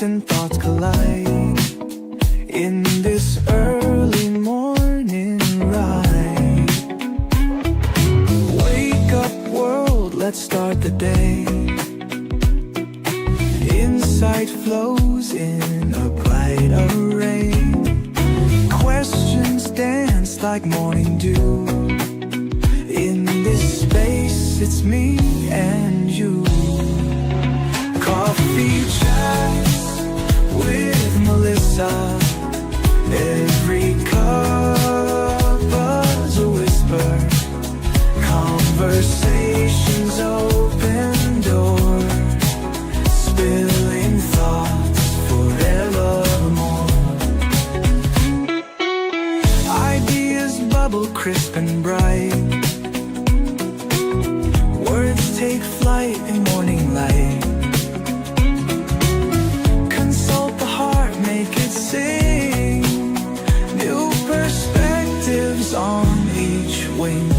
and thoughts collide in this early morning ride. Wake up world, let's start the day. Insight flows in a bright array. Questions dance like morning dew. In this space, it's me and you. Coffee chats with Melissa. Every cup is a whisper. Conversations open doors. Spilling thoughts forevermore. Ideas bubble crisp and bright. Words take flight in morning light. Consult the heart, make it sing. New perspectives on each wing.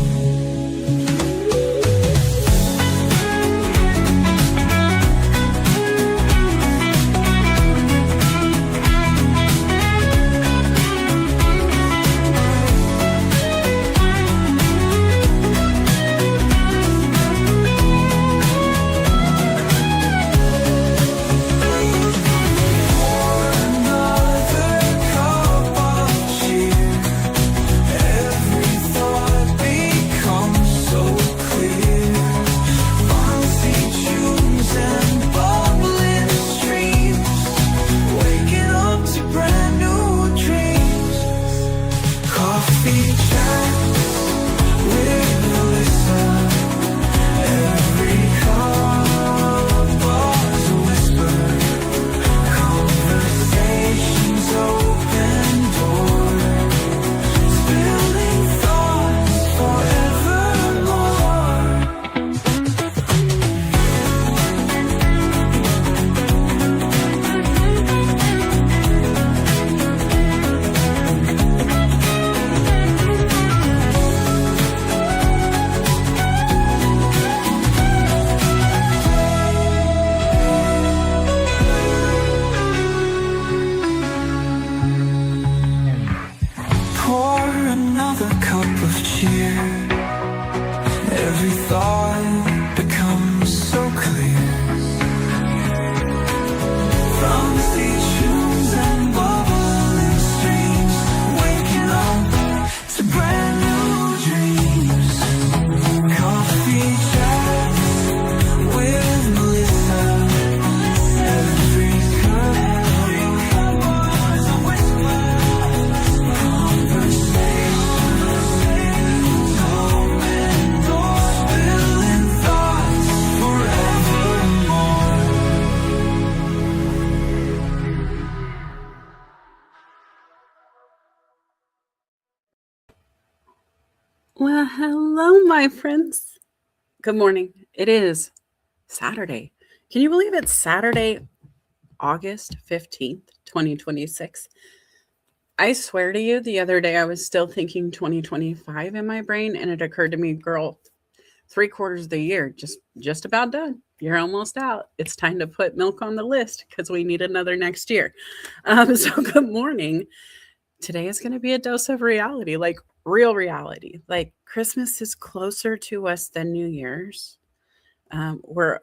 Another cup of cheer. Every thought becomes so clear. From sea tunes and bubbling streams, waking up to brand new dreams. Coffee chats with Melissa. Every cup is a whisper. Well, hello, my friends. Good morning. It is Saturday. Can you believe it's Saturday, August 15th, 2026? I swear to you, the other day I was still thinking 2025 in my brain, and it occurred to me, girl, 3/4 of the year, just about done. You're almost out. It's time to put milk on the list because we need another next year. So good morning. Today is going to be a dose of reality, like real reality. Like Christmas is closer to us than New Year's. We're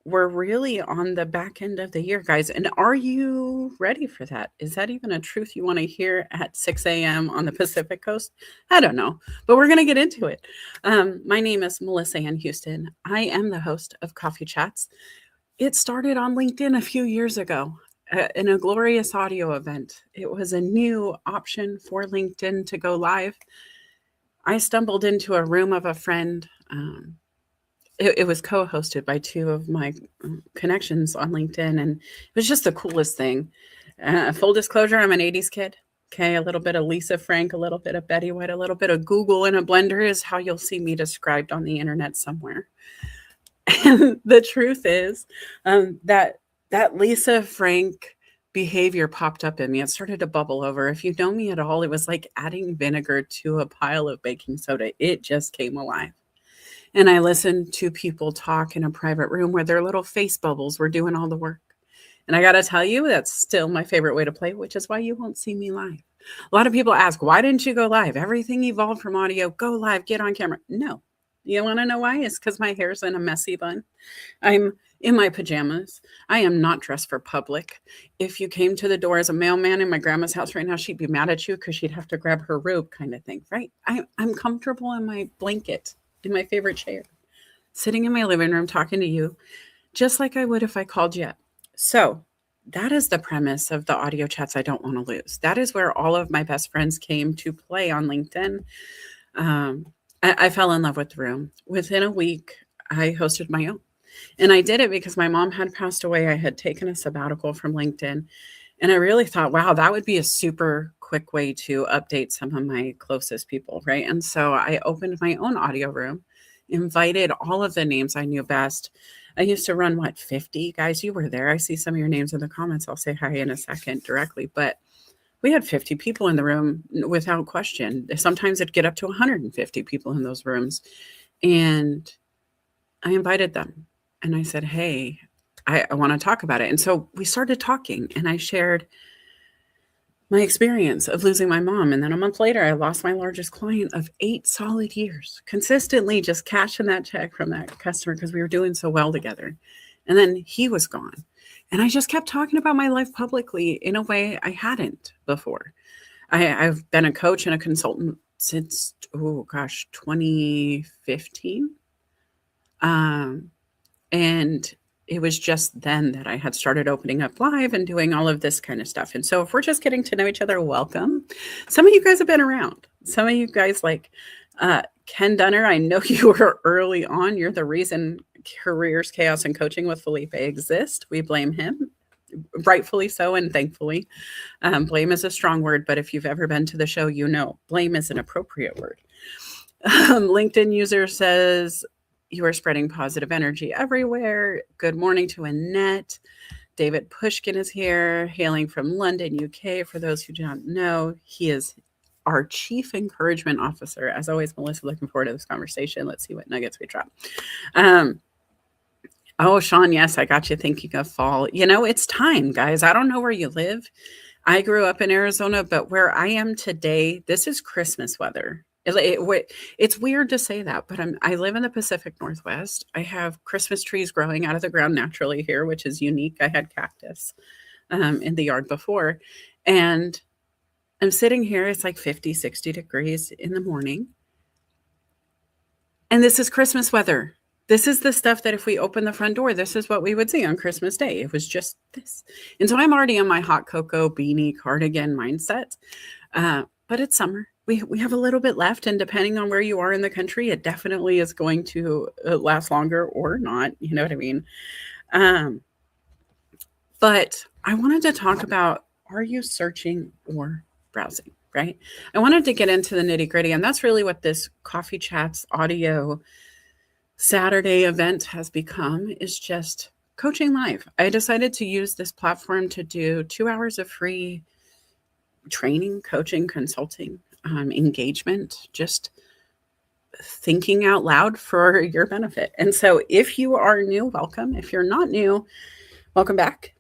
really on the back end of the year, guys. And are you ready for that? Is that even a truth you want to hear at 6 a.m. on the Pacific Coast? I don't know, but we're going to get into it. My name is Melissa Ann Houston. I am the host of Coffee Chats. It started on LinkedIn a few years ago in a glorious audio event. It was a new option for LinkedIn to go live. I stumbled into a room of a friend. It was co-hosted by two of my connections on LinkedIn, and it was just the coolest thing. Full disclosure, I'm an 80s kid. Okay, a little bit of Lisa Frank, a little bit of Betty White, a little bit of Google in a blender is how you'll see me described on the internet somewhere. And the truth is that Lisa Frank behavior popped up in me. It started to bubble over. If you know me at all, it was like adding vinegar to a pile of baking soda. It just came alive. And I listened to people talk in a private room where their little face bubbles were doing all the work. And I got to tell you, that's still my favorite way to play, which is why you won't see me live. A lot of people ask, why didn't you go live? Everything evolved from audio. Go live, get on camera. No. You want to know why? It's because my hair's in a messy bun. I'm in my pajamas. I am not dressed for public. If you came to the door as a mailman in my grandma's house right now, she'd be mad at you because she'd have to grab her robe kind of thing, right? I'm comfortable in my blanket, in my favorite chair, sitting in my living room talking to you, just like I would if I called you up. So that is the premise of the audio chats I don't want to lose. That is where all of my best friends came to play on LinkedIn. I fell in love with the room. Within a week, I hosted my own. And I did it because my mom had passed away. I had taken a sabbatical from LinkedIn. And I really thought, wow, that would be a super quick way to update some of my closest people, right? And so I opened my own audio room, invited all of the names I knew best. I used to run, 50? Guys, you were there. I see some of your names in the comments. I'll say hi in a second directly. But we had 50 people in the room without question. Sometimes it'd get up to 150 people in those rooms. And I invited them. And I said, hey, I want to talk about it. And so we started talking, and I shared my experience of losing my mom. And then a month later, I lost my largest client of 8 solid years, consistently just cashing that check from that customer because we were doing so well together. And then he was gone. And I just kept talking about my life publicly in a way I hadn't before. I've been a coach and a consultant since, 2015. And it was just then that I had started opening up live and doing all of this kind of stuff. And so if we're just getting to know each other, welcome. Some of you guys have been around. Some of you guys like Ken Dunner, I know you were early on. You're the reason Careers, Chaos, and Coaching with Felipe exist. We blame him, rightfully so, and thankfully. Blame is a strong word, but if you've ever been to the show, you know blame is an appropriate word. LinkedIn user says, you are spreading positive energy everywhere. Good morning to Annette. David Pushkin is here, hailing from London, UK. For those who do not know, he is our Chief Encouragement Officer. As always, Melissa, looking forward to this conversation. Let's see what nuggets we drop. Oh, Sean, yes, I got you thinking of fall. It's time, guys. I don't know where you live. I grew up in Arizona, but where I am today, this is Christmas weather. It's weird to say that, but I live in the Pacific Northwest. I have Christmas trees growing out of the ground naturally here, which is unique. I had cactus in the yard before. And I'm sitting here. It's like 50, 60 degrees in the morning. And this is Christmas weather. This is the stuff that if we open the front door, this is what we would see on Christmas Day. It was just this. And so I'm already in my hot cocoa, beanie, cardigan mindset. But it's summer. We have a little bit left, and depending on where you are in the country, it definitely is going to last longer or not. You know what I mean? But I wanted to talk about, are you searching or browsing, right? I wanted to get into the nitty gritty, and that's really what this Coffee Chats audio Saturday event has become, is just coaching live. I decided to use this platform to do 2 hours of free training, coaching, consulting, engagement, just thinking out loud for your benefit. And so if you are new, welcome. If you're not new, welcome back.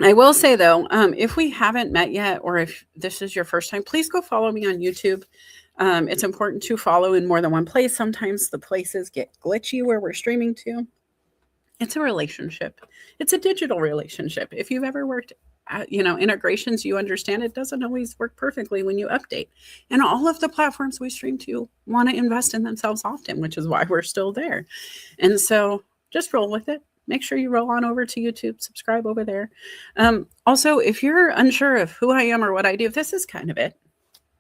I will say though, if we haven't met yet, or if this is your first time, please go follow me on YouTube. It's important to follow in more than one place. Sometimes the places get glitchy where we're streaming to. It's a relationship. It's a digital relationship. If you've ever worked at, integrations, you understand it doesn't always work perfectly when you update. And all of the platforms we stream to want to invest in themselves often, which is why we're still there. And so just roll with it. Make sure you roll on over to YouTube, subscribe over there. Also, if you're unsure of who I am or what I do, this is kind of it.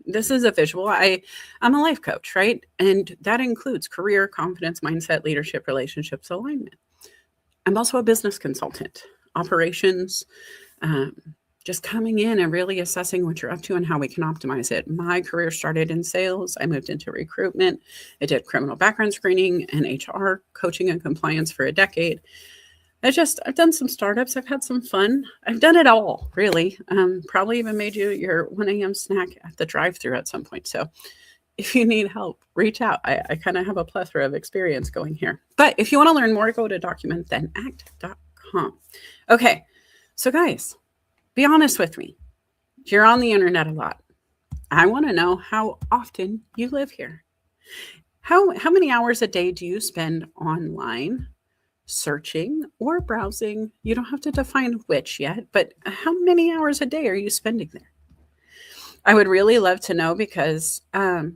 This is a visual. I'm a life coach, right? And that includes career, confidence, mindset, leadership, relationships, alignment. I'm also a business consultant, operations, just coming in and really assessing what you're up to and how we can optimize it. My career started in sales. I moved into recruitment. I did criminal background screening and HR, coaching and compliance for a decade. I've done some startups. I've had some fun. I've done it all, really. Probably even made you your 1 a.m. snack at the drive-thru at some point. So if you need help, reach out. I kind of have a plethora of experience going here. But if you want to learn more, go to documentthenact.com. Okay. So guys, be honest with me. You're on the internet a lot. I want to know how often you live here. How many hours a day do you spend online searching or browsing? You don't have to define which yet, but how many hours a day are you spending there? I would really love to know because I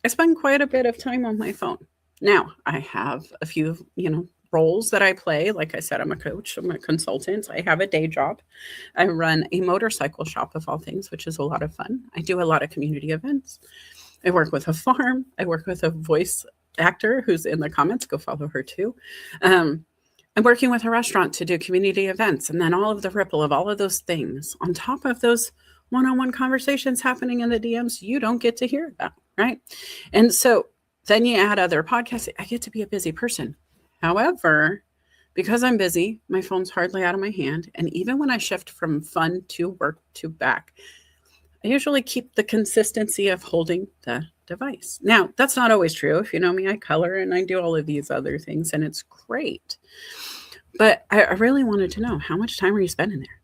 spend quite a bit of time on my phone. Now, I have a few, roles that I play. Like I said, I'm a coach, I'm a consultant, I have a day job. I run a motorcycle shop of all things, which is a lot of fun. I do a lot of community events. I work with a farm. I work with a voice actor who's in the comments. Go follow her too. I'm working with a restaurant to do community events, and then all of the ripple of all of those things on top of those one-on-one conversations happening in the DMs you don't get to hear about, right? And so then you add other podcasts. I get to be a busy person. However, because I'm busy, my phone's hardly out of my hand. And even when I shift from fun to work to back, I usually keep the consistency of holding the device. Now, that's not always true. If you know me, I color and I do all of these other things, and it's great. But I really wanted to know, how much time are you spending there?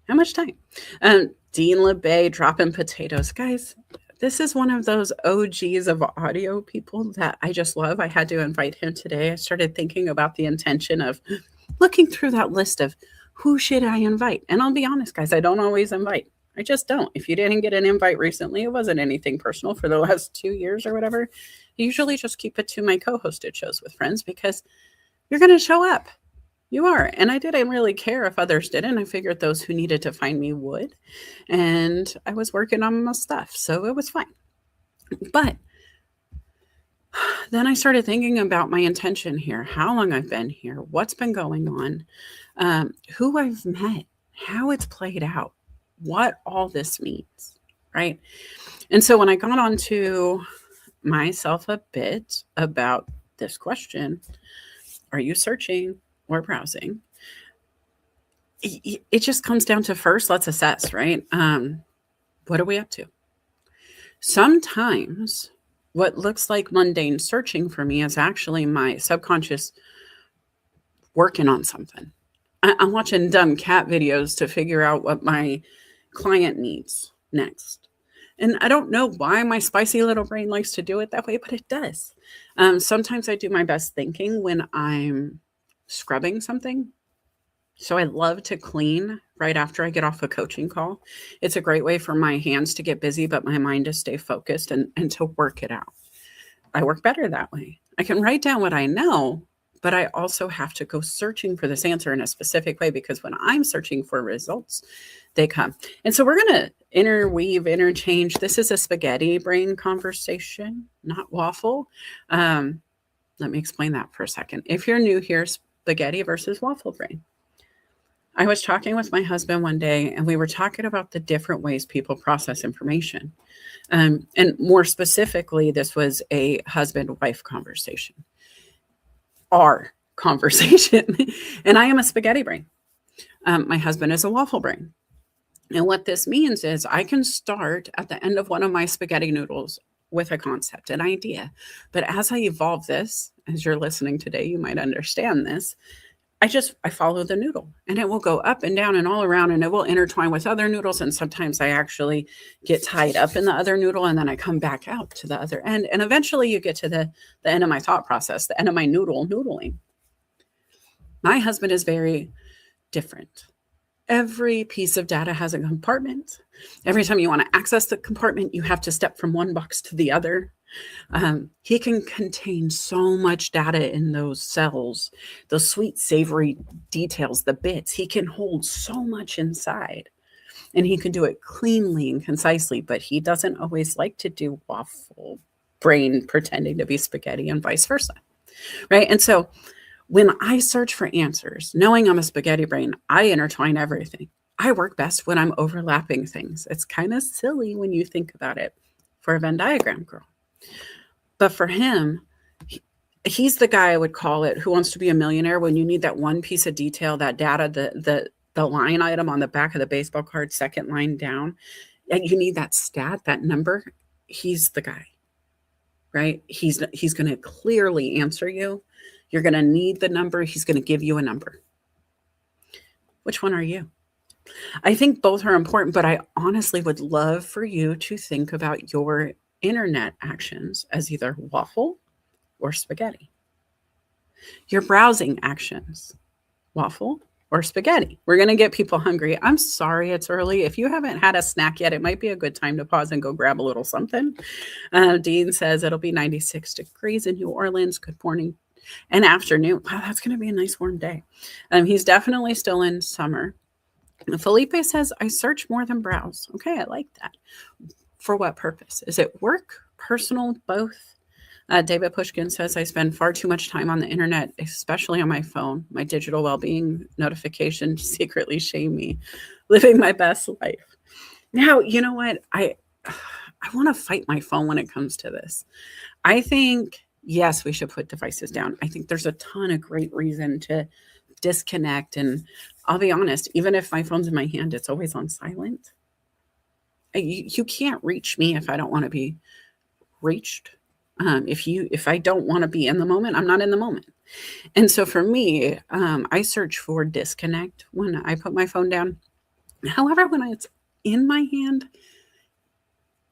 How much time? Dean LeBay dropping potatoes. Guys, this is one of those OGs of audio people that I just love. I had to invite him today. I started thinking about the intention of looking through that list of who should I invite. And I'll be honest, guys, I don't always invite. I just don't. If you didn't get an invite recently, it wasn't anything personal for the last 2 years or whatever. I usually just keep it to my co-hosted shows with friends because you're going to show up. You are. And I didn't really care if others didn't. I figured those who needed to find me would. And I was working on my stuff, so it was fine. But then I started thinking about my intention here, how long I've been here, what's been going on, who I've met, how it's played out, what all this means, right? And so when I got onto myself a bit about this question, are you searching or browsing? It just comes down to, first, let's assess, right? What are we up to? Sometimes what looks like mundane searching for me is actually my subconscious working on something. I'm watching dumb cat videos to figure out what my client needs next. And I don't know why my spicy little brain likes to do it that way, but it does. Sometimes I do my best thinking when I'm scrubbing something. So I love to clean right after I get off a coaching call. It's a great way for my hands to get busy, but my mind to stay focused and to work it out. I work better that way. I can write down what I know, but I also have to go searching for this answer in a specific way, because when I'm searching for results, they come. And so we're going to interchange. This is a spaghetti brain conversation, not waffle. Let me explain that for a second. If you're new here, spaghetti versus waffle brain. I was talking with my husband one day, and we were talking about the different ways people process information. And more specifically, this was a husband-wife conversation. Our conversation. And I am a spaghetti brain. My husband is a waffle brain. And what this means is I can start at the end of one of my spaghetti noodles with a concept, an idea. But as I evolve this, as you're listening today, you might understand this. I follow the noodle, and it will go up and down and all around, and it will intertwine with other noodles. And sometimes I actually get tied up in the other noodle, and then I come back out to the other end. And eventually you get to the end of my thought process, the end of my noodling. My husband is very different. Every piece of data has a compartment. Every time you want to access the compartment, you have to step from one box to the other. He can contain so much data in those cells, those sweet, savory details, the bits. He can hold so much inside, and he can do it cleanly and concisely, but he doesn't always like to do waffle brain pretending to be spaghetti and vice versa, right? And so when I search for answers, knowing I'm a spaghetti brain, I intertwine everything. I work best when I'm overlapping things. It's kind of silly when you think about it for a Venn diagram girl. But for him, he's the guy, I would call it, who wants to be a millionaire. When you need that one piece of detail, that data, the line item on the back of the baseball card, second line down, and you need that stat, that number, he's the guy, right? He's going to clearly answer you. You're going to need the number. He's going to give you a number. Which one are you? I think both are important, but I honestly would love for you to think about your internet actions as either waffle or spaghetti. Your browsing actions, waffle or spaghetti. We're going to get people hungry. I'm sorry it's early. If you haven't had a snack yet, it might be a good time to pause and go grab a little something. Dean says it'll be 96 degrees in New Orleans. Good morning and afternoon. Wow, that's going to be a nice warm day. He's definitely still in summer. Felipe says, I search more than browse. Okay, I like that. For what purpose? Is it work, personal, both? David Pushkin says, I spend far too much time on the internet, especially on my phone. My digital well-being notifications secretly shame me, living my best life. Now, you know what? I want to fight my phone when it comes to this. I think, yes, we should put devices down. I think there's a ton of great reason to disconnect. And I'll be honest, even if my phone's in my hand, it's always on silent. You can't reach me if I don't want to be reached. If I don't want to be in the moment, I'm not in the moment. And so for me, I search for disconnect when I put my phone down. However, when it's in my hand,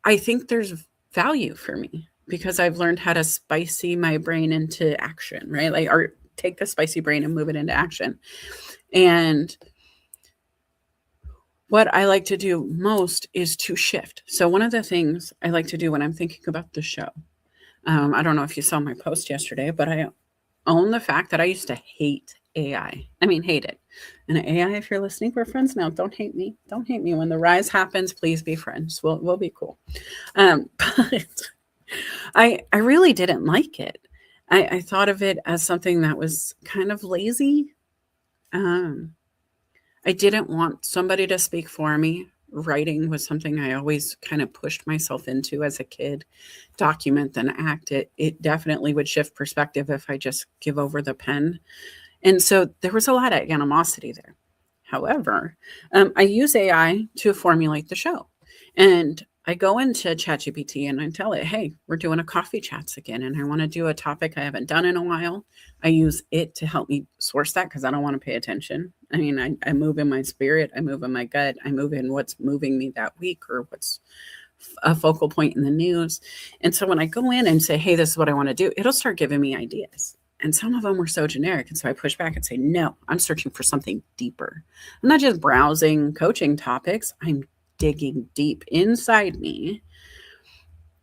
I think there's value for me because I've learned how to spicy my brain into action, right? Like, or take the spicy brain and move it into action. And what I like to do most is to shift. So one of the things I like to do when I'm thinking about the show, I don't know if you saw my post yesterday, but I own the fact that I used to hate AI. I mean, hate it. And AI, if you're listening, we're friends now. Don't hate me. Don't hate me. When the rise happens, please be friends. We'll be cool. But I really didn't like it. I thought of it as something that was kind of lazy. I didn't want somebody to speak for me. Writing was something I always kind of pushed myself into as a kid. Document, then act. It definitely would shift perspective if I just give over the pen. And so there was a lot of animosity there. However, I use AI to formulate the show. And I go into ChatGPT and I tell it, hey, we're doing a coffee chats again. And I want to do a topic I haven't done in a while. I use it to help me source that because I don't want to pay attention. I mean, I move in my spirit. I move in my gut. I move in what's moving me that week or what's a focal point in the news. And so when I go in and say, hey, this is what I want to do, it'll start giving me ideas. And some of them were so generic. And so I push back and say, no, I'm searching for something deeper. I'm not just browsing coaching topics. I'm digging deep inside me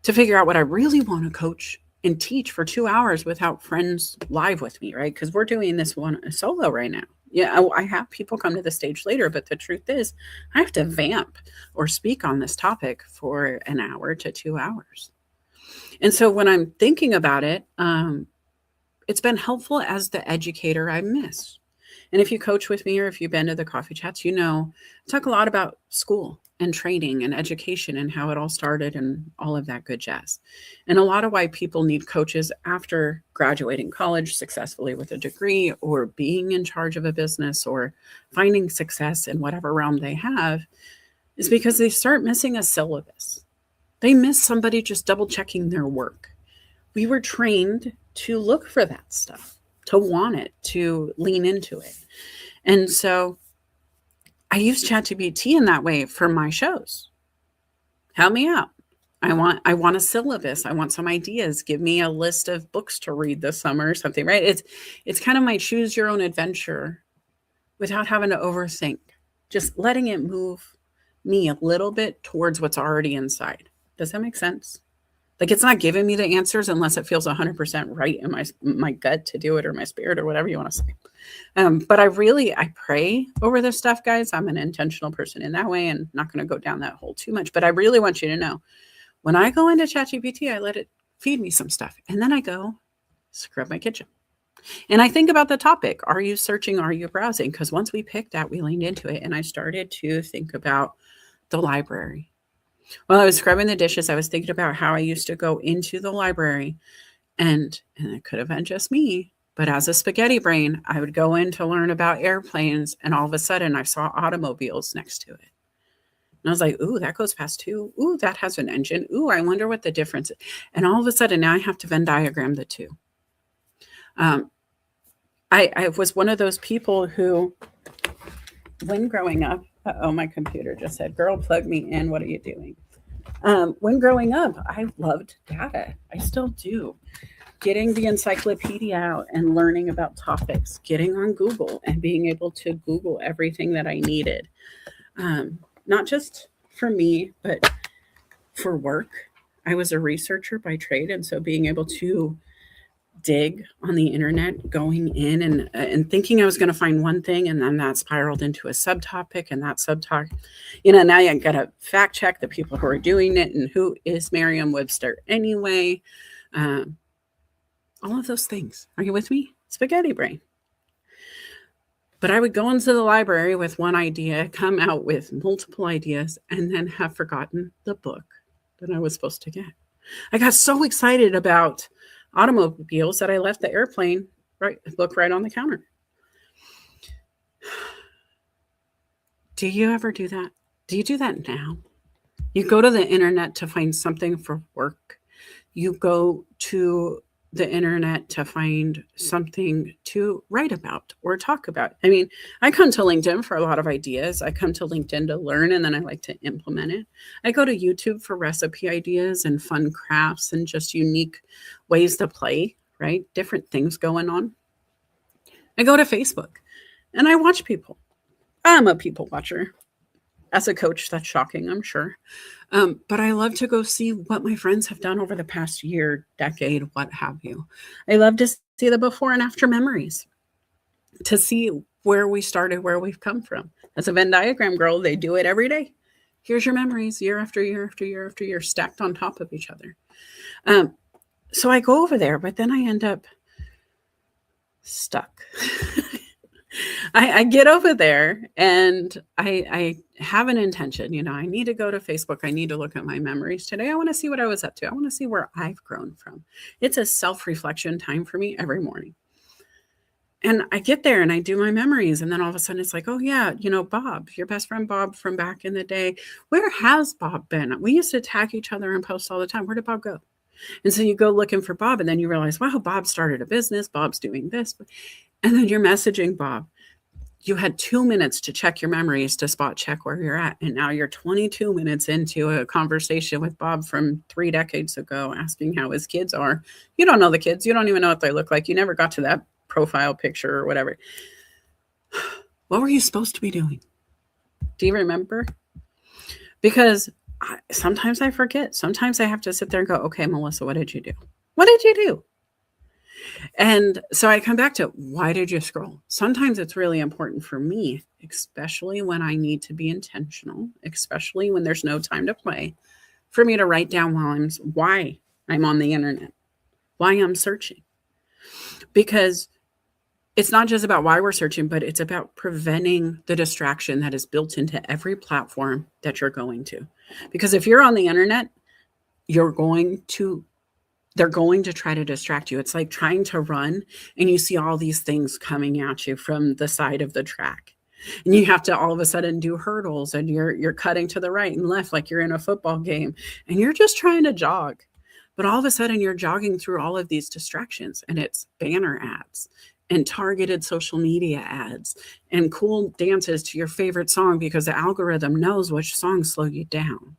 to figure out what I really want to coach and teach for 2 hours without friends live with me, right? Because we're doing this one solo right now. Yeah, I have people come to the stage later, but the truth is I have to vamp or speak on this topic for an hour to 2 hours. And so when I'm thinking about it, it's been helpful as the educator I miss. And if you coach with me or if you've been to the coffee chats, you know, I talk a lot about school and training and education and how it all started and all of that good jazz. And a lot of why people need coaches after graduating college successfully with a degree or being in charge of a business or finding success in whatever realm they have is because they start missing a syllabus. They miss somebody just double checking their work. We were trained to look for that stuff, to want it, to lean into it. And so I use ChatGPT in that way for my shows. Help me out. I want a syllabus. I want some ideas. Give me a list of books to read this summer or something, right? It's kind of my choose your own adventure without having to overthink. Just letting it move me a little bit towards what's already inside. Does that make sense? Like it's not giving me the answers unless it feels 100% right in my gut to do it or my spirit or whatever you want to say. But I pray over this stuff, guys. I'm an intentional person in that way and not going to go down that hole too much. But I really want you to know when I go into ChatGPT, I let it feed me some stuff. And then I go scrub my kitchen. And I think about the topic. Are you searching? Are you browsing? Because once we picked that, we leaned into it. And I started to think about the library. While I was scrubbing the dishes, I was thinking about how I used to go into the library and it could have been just me, but as a spaghetti brain, I would go in to learn about airplanes and all of a sudden I saw automobiles next to it. And I was like, ooh, that goes past two. Ooh, that has an engine. Ooh, I wonder what the difference is. And all of a sudden now I have to Venn diagram the two. I was one of those people who when growing up, oh, my computer just said, girl, plug me in. What are you doing? When growing up, I loved data. I still do. Getting the encyclopedia out and learning about topics, getting on Google and being able to Google everything that I needed, not just for me, but for work. I was a researcher by trade, and so being able to dig on the internet, going in and thinking I was going to find one thing, and then that spiraled into a subtopic, and that subtopic, now you got to fact check the people who are doing it and who is Merriam-Webster anyway. All of those things. Are you with me? Spaghetti brain. But I would go into the library with one idea, come out with multiple ideas, and then have forgotten the book that I was supposed to get. I got so excited about automobiles that I left the airplane book right on the counter. Do you ever do that? Do you do that now? You go to the internet to find something for work. You go to the internet to find something to write about or talk about. I mean, I come to LinkedIn for a lot of ideas. I come to LinkedIn to learn, and then I like to implement it. I go to YouTube for recipe ideas and fun crafts and just unique ways to play, right? Different things going on. I go to Facebook and I watch people. I'm a people watcher. As a coach, that's shocking, I'm sure. But I love to go see what my friends have done over the past year, decade, what have you. I love to see the before and after memories, to see where we started, where we've come from. As a Venn diagram girl, they do it every day. Here's your memories year after year after year after year, stacked on top of each other. So I go over there, but then I end up stuck. I get over there and I have an intention, I need to go to Facebook. I need to look at my memories today. I want to see what I was up to. I want to see where I've grown from. It's a self-reflection time for me every morning. And I get there and I do my memories. And then all of a sudden it's like, oh yeah, Bob, your best friend Bob from back in the day. Where has Bob been? We used to tag each other and post all the time. Where did Bob go? And so you go looking for Bob, and then you realize, wow, Bob started a business. Bob's doing this. And then you're messaging Bob. You had 2 minutes to check your memories to spot check where you're at. And now you're 22 minutes into a conversation with Bob from 3 decades ago, asking how his kids are. You don't know the kids. You don't even know what they look like. You never got to that profile picture or whatever. What were you supposed to be doing? Do you remember? Because sometimes I forget. Sometimes I have to sit there and go, okay, Melissa, what did you do? What did you do? And so I come back to, why did you scroll? Sometimes it's really important for me, especially when I need to be intentional, especially when there's no time to play, for me to write down why I'm on the internet, why I'm searching. Because it's not just about why we're searching, but it's about preventing the distraction that is built into every platform that you're going to. Because if you're on the internet, they're going to try to distract you. It's like trying to run and you see all these things coming at you from the side of the track. And you have to all of a sudden do hurdles, and you're cutting to the right and left like you're in a football game, and you're just trying to jog. But all of a sudden you're jogging through all of these distractions, and it's banner ads and targeted social media ads and cool dances to your favorite song because the algorithm knows which songs slow you down.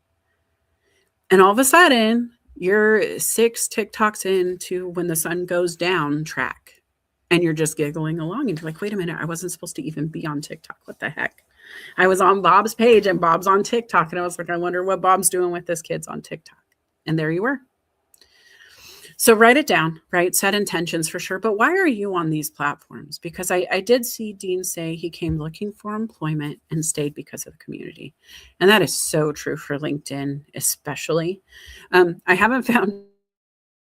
And all of a sudden you're 6 TikToks into When the Sun Goes Down track, and you're just giggling along, and you're like, wait a minute, I wasn't supposed to even be on TikTok. What the heck? I was on Bob's page and Bob's on TikTok, and I was like, I wonder what Bob's doing with this kid's on TikTok. And there you were. So write it down, right? Set intentions for sure. But why are you on these platforms? Because I did see Dean say he came looking for employment and stayed because of the community. And that is so true for LinkedIn, especially. I haven't found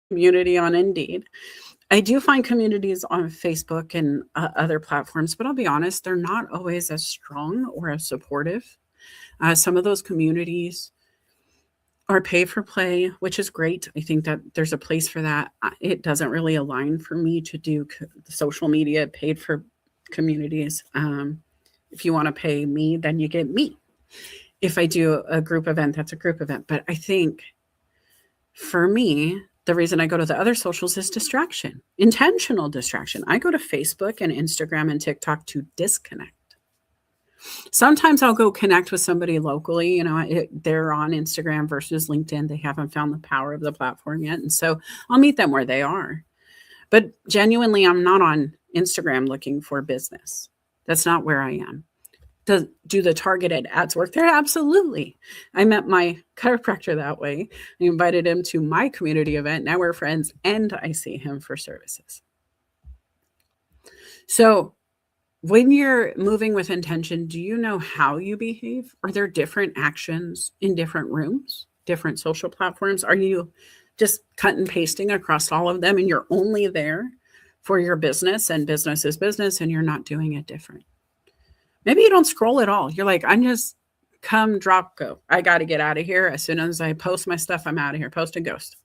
community on Indeed. I do find communities on Facebook and other platforms, but I'll be honest, they're not always as strong or as supportive. Some of those communities are pay for play, which is great. I think that there's a place for that. It doesn't really align for me to do social media paid for communities. If you want to pay me, then you get me. If I do a group event, that's a group event. But I think for me, the reason I go to the other socials is distraction, intentional distraction. I go to Facebook and Instagram and TikTok to disconnect. Sometimes I'll go connect with somebody locally. They're on Instagram versus LinkedIn. They haven't found the power of the platform yet. And so I'll meet them where they are. But genuinely, I'm not on Instagram looking for business. That's not where I am. Do the targeted ads work there? Absolutely. I met my chiropractor that way. I invited him to my community event. Now we're friends, and I see him for services. So when you're moving with intention, do you know how you behave? Are there different actions in different rooms, different social platforms? Are you just cut and pasting across all of them and you're only there for your business and business is business and you're not doing it different? Maybe you don't scroll at all. You're like, I'm just come, drop, go. I got to get out of here. As soon as I post my stuff, I'm out of here. Post and ghost.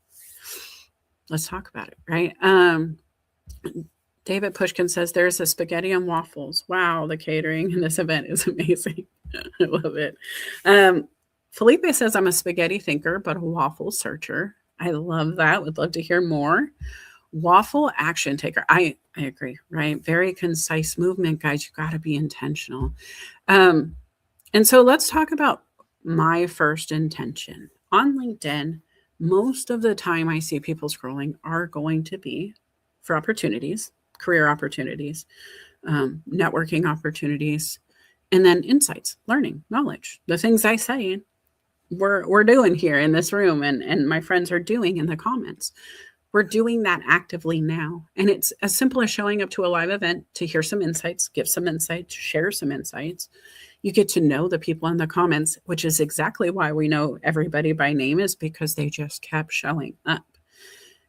Let's talk about it, right? David Pushkin says there's a spaghetti and waffles. Wow, the catering in this event is amazing. I love it. Felipe says I'm a spaghetti thinker, but a waffle searcher. I love that. Would love to hear more. Waffle action taker. I agree, right? Very concise movement, guys. You got to be intentional. And so let's talk about my first intention. On LinkedIn, most of the time I see people scrolling are going to be for opportunities, career opportunities, networking opportunities, and then insights, learning, knowledge, the things I say we're doing here in this room and my friends are doing in the comments. We're doing that actively now. And it's as simple as showing up to a live event to hear some insights, give some insights, share some insights. You get to know the people in the comments, which is exactly why we know everybody by name, is because they just kept showing up.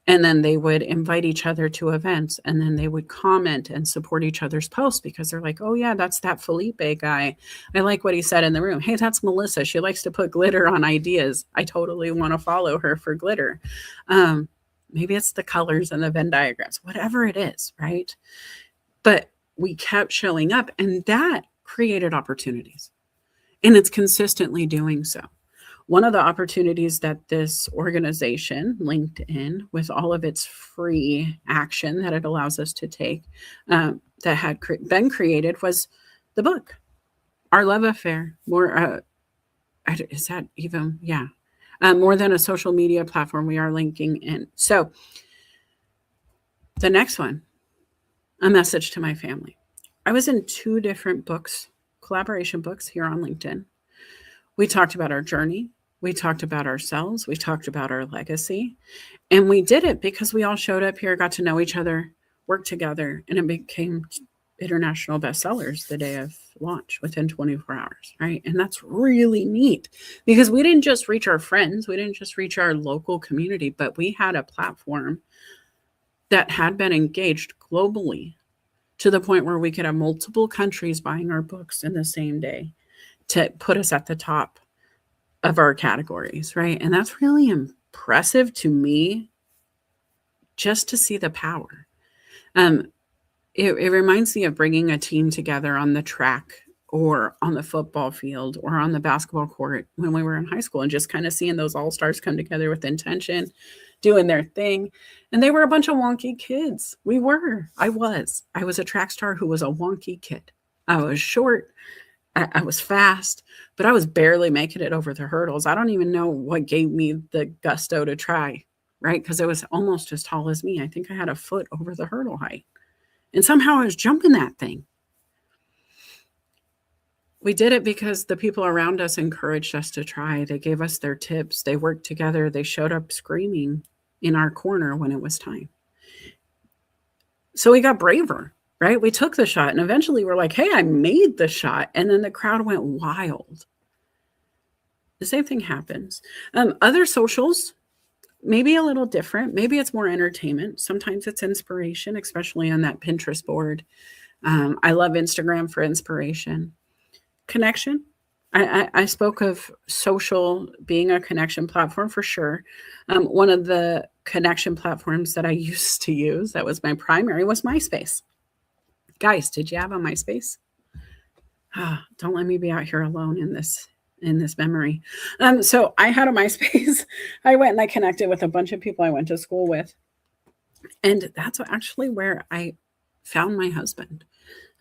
And then they would invite each other to events, and then they would comment and support each other's posts because they're like, oh yeah, that's that Felipe guy. I like what he said in the room. Hey, that's Melissa. She likes to put glitter on ideas. I totally want to follow her for glitter. Maybe it's the colors and the Venn diagrams, whatever it is, right? But we kept showing up, and that created opportunities. And it's consistently doing so. One of the opportunities that this organization, LinkedIn, with all of its free action that it allows us to take, that had been created, was the book, Our Love Affair. More, is that even? Yeah. More than a social media platform, we are linking in. So the next one, a message to my family. I was in 2 different books, collaboration books here on LinkedIn. We talked about our journey. We talked about ourselves. We talked about our legacy. And we did it because we all showed up here, got to know each other, worked together, and it became international bestsellers the day of launch within 24 hours, right? And that's really neat because we didn't just reach our friends. We didn't just reach our local community, but we had a platform that had been engaged globally to the point where we could have multiple countries buying our books in the same day to put us at the top of our categories, right? And that's really impressive to me, just to see the power. It reminds me of bringing a team together on the track or on the football field or on the basketball court when we were in high school, and just kind of seeing those all-stars come together with intention, doing their thing. And they were a bunch of wonky kids. I was a track star who was a wonky kid. I was short. I was fast, but I was barely making it over the hurdles. I don't even know what gave me the gusto to try, right? Because it was almost as tall as me. I think I had a foot over the hurdle height. And somehow I was jumping that thing. We did it because the people around us encouraged us to try. They gave us their tips. They worked together. They showed up screaming in our corner when it was time. So we got braver. Right? We took the shot, and eventually we're like, hey, I made the shot. And then the crowd went wild. The same thing happens. Other socials, maybe a little different. Maybe it's more entertainment. Sometimes it's inspiration, especially on that Pinterest board. I love Instagram for inspiration. Connection. I spoke of social being a connection platform for sure. One of the connection platforms that I used to use, that was my primary, was MySpace. Guys, did you have a MySpace? Don't let me be out here alone in this memory. So I had a MySpace. I went and I connected with a bunch of people I went to school with. And that's actually where I found my husband.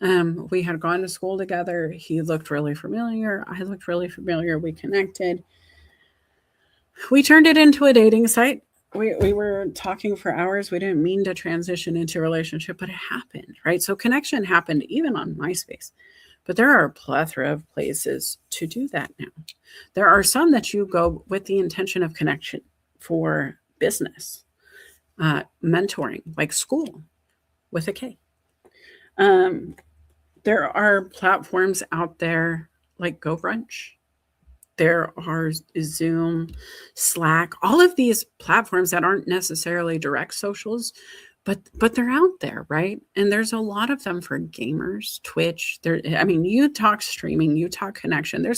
We had gone to school together. He looked really familiar. I looked really familiar. We connected. We turned it into a dating site. We were talking for hours. We didn't mean to transition into a relationship, but it happened, right? So connection happened even on MySpace. But there are a plethora of places to do that now. There are some that you go with the intention of connection for business, mentoring, like school with a K. There are platforms out there like GoBrunch. There are Zoom, Slack, all of these platforms that aren't necessarily direct socials, but they're out there, right? And there's a lot of them for gamers, Twitch. There, I mean, you talk streaming, you talk connection.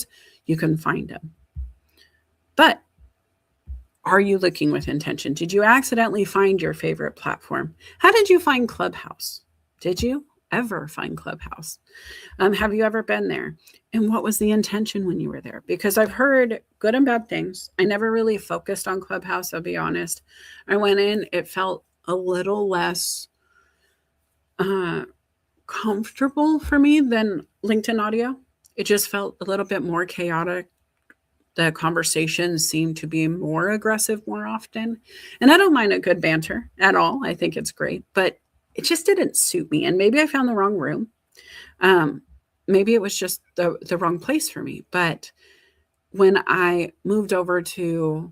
You can find them. But are you looking with intention? Did you accidentally find your favorite platform? How did you find Clubhouse? Did you ever find Clubhouse? Have you ever been there? And what was the intention when you were there? Because I've heard good and bad things. I never really focused on Clubhouse, I'll be honest. I went in, it felt a little less comfortable for me than LinkedIn Audio. It just felt a little bit more chaotic. The conversations seem to be more aggressive more often. And I don't mind a good banter at all. I think it's great, but it just didn't suit me. And maybe I found the wrong room. Maybe it was just the wrong place for me. But when I moved over to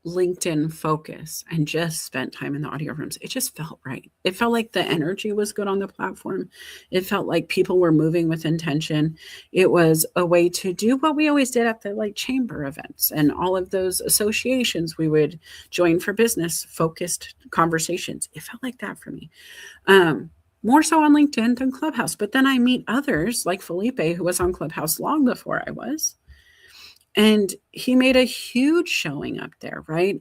LinkedIn Focus and just spent time in the audio rooms, it just felt right. It felt like the energy was good on the platform. It felt like people were moving with intention. It was a way to do what we always did at the like chamber events and all of those associations we would join for business focused conversations. It felt like that for me. More so on LinkedIn than Clubhouse. But then I meet others like Felipe, who was on Clubhouse long before I was. And he made a huge showing up there, right?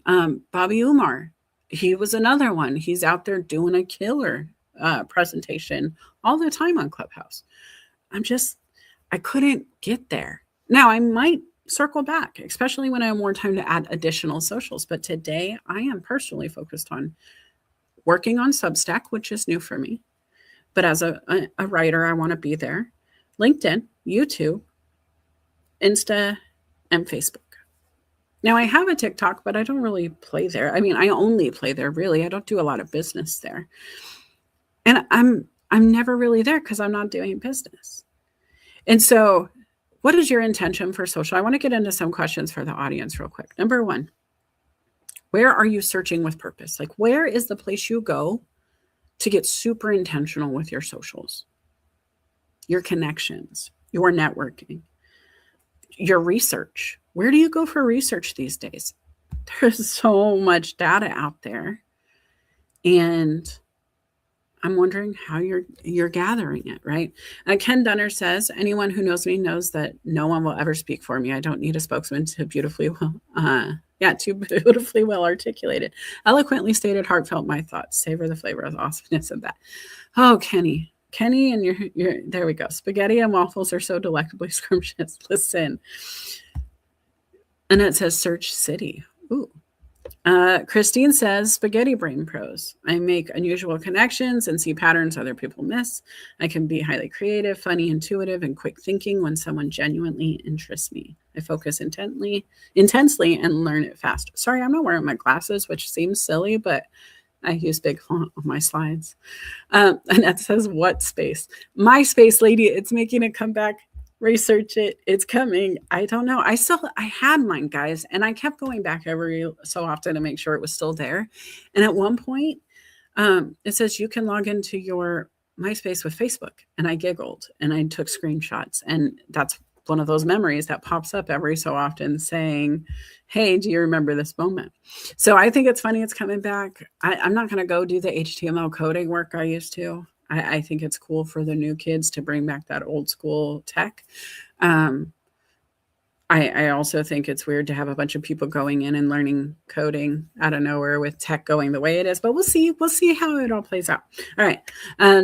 Bobby Umar, he was another one. He's out there doing a killer presentation all the time on Clubhouse. I couldn't get there. Now, I might circle back, especially when I have more time to add additional socials. But today, I am personally focused on working on Substack, which is new for me. But as a writer, I want to be there. LinkedIn, YouTube, Insta, and Facebook. Now I have a TikTok, but I don't really play there. I mean, I only play there really. I don't do a lot of business there. And I'm never really there because I'm not doing business. And so what is your intention for social? I want to get into some questions for the audience real quick. Number one, where are you searching with purpose? Like, where is the place you go to get super intentional with your socials, your connections, your networking, your research? Where do you go for research these days? There's so much data out there. And I'm wondering how you're gathering it, right? Ken Dunner says, anyone who knows me knows that no one will ever speak for me. I don't need a spokesman to beautifully well articulated, eloquently stated, heartfelt my thoughts. Savor the flavor of the awesomeness of that. Oh, Kenny, and you're there we go. Spaghetti and waffles are so delectably scrumptious. Listen. And it says search city. Ooh. Christine says spaghetti brain pros. I make unusual connections and see patterns other people miss. I can be highly creative, funny, intuitive, and quick thinking when someone genuinely interests me. I focus intensely and learn it fast. Sorry, I'm not wearing my glasses, which seems silly, but I use big font on my slides. And that says what space? MySpace, lady, it's making a comeback. Research it. It's coming. I don't know. I had mine, guys, and I kept going back every so often to make sure it was still there. And at one point, it says you can log into your MySpace with Facebook. And I giggled and I took screenshots. And that's one of those memories that pops up every so often saying, hey, do you remember this moment? So I think it's funny it's coming back. I'm not going to go do the HTML coding work I used to. I think it's cool for the new kids to bring back that old school tech. I also think it's weird to have a bunch of people going in and learning coding out of nowhere with tech going the way it is, but we'll see how it all plays out. All right.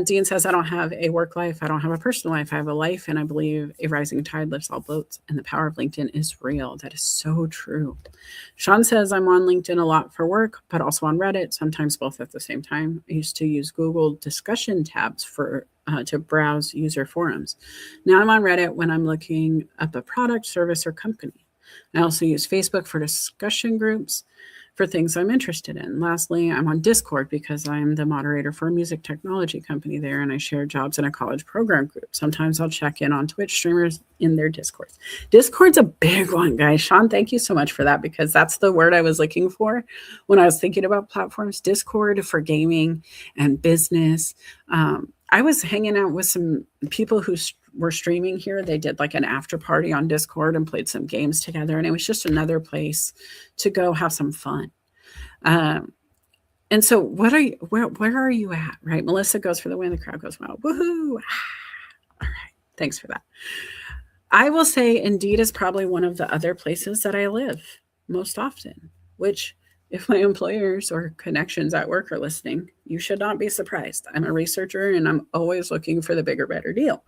Dean says, I don't have a work life. I don't have a personal life. I have a life. And I believe a rising tide lifts all boats, and the power of LinkedIn is real. That is so true. Sean says, I'm on LinkedIn a lot for work, but also on Reddit, sometimes both at the same time. I used to use Google discussion tabs for to browse user forums. Now I'm on Reddit when I'm looking up a product, service, or company. I also use Facebook for discussion groups for things I'm interested in. Lastly, I'm on Discord because I'm the moderator for a music technology company there, and I share jobs in a college program group. Sometimes I'll check in on Twitch streamers in their Discords. Discord's a big one, guys. Sean, thank you so much for that, because that's the word I was looking for when I was thinking about platforms. Discord for gaming and business. I was hanging out with some people who were streaming here. They did like an after party on Discord and played some games together. And it was just another place to go have some fun. And so where are you at? Right. Melissa goes for the win. The crowd goes, wow. Woohoo. All right. Thanks for that. I will say Indeed is probably one of the other places that I live most often, which, if my employers or connections at work are listening, you should not be surprised. I'm a researcher and I'm always looking for the bigger, better deal.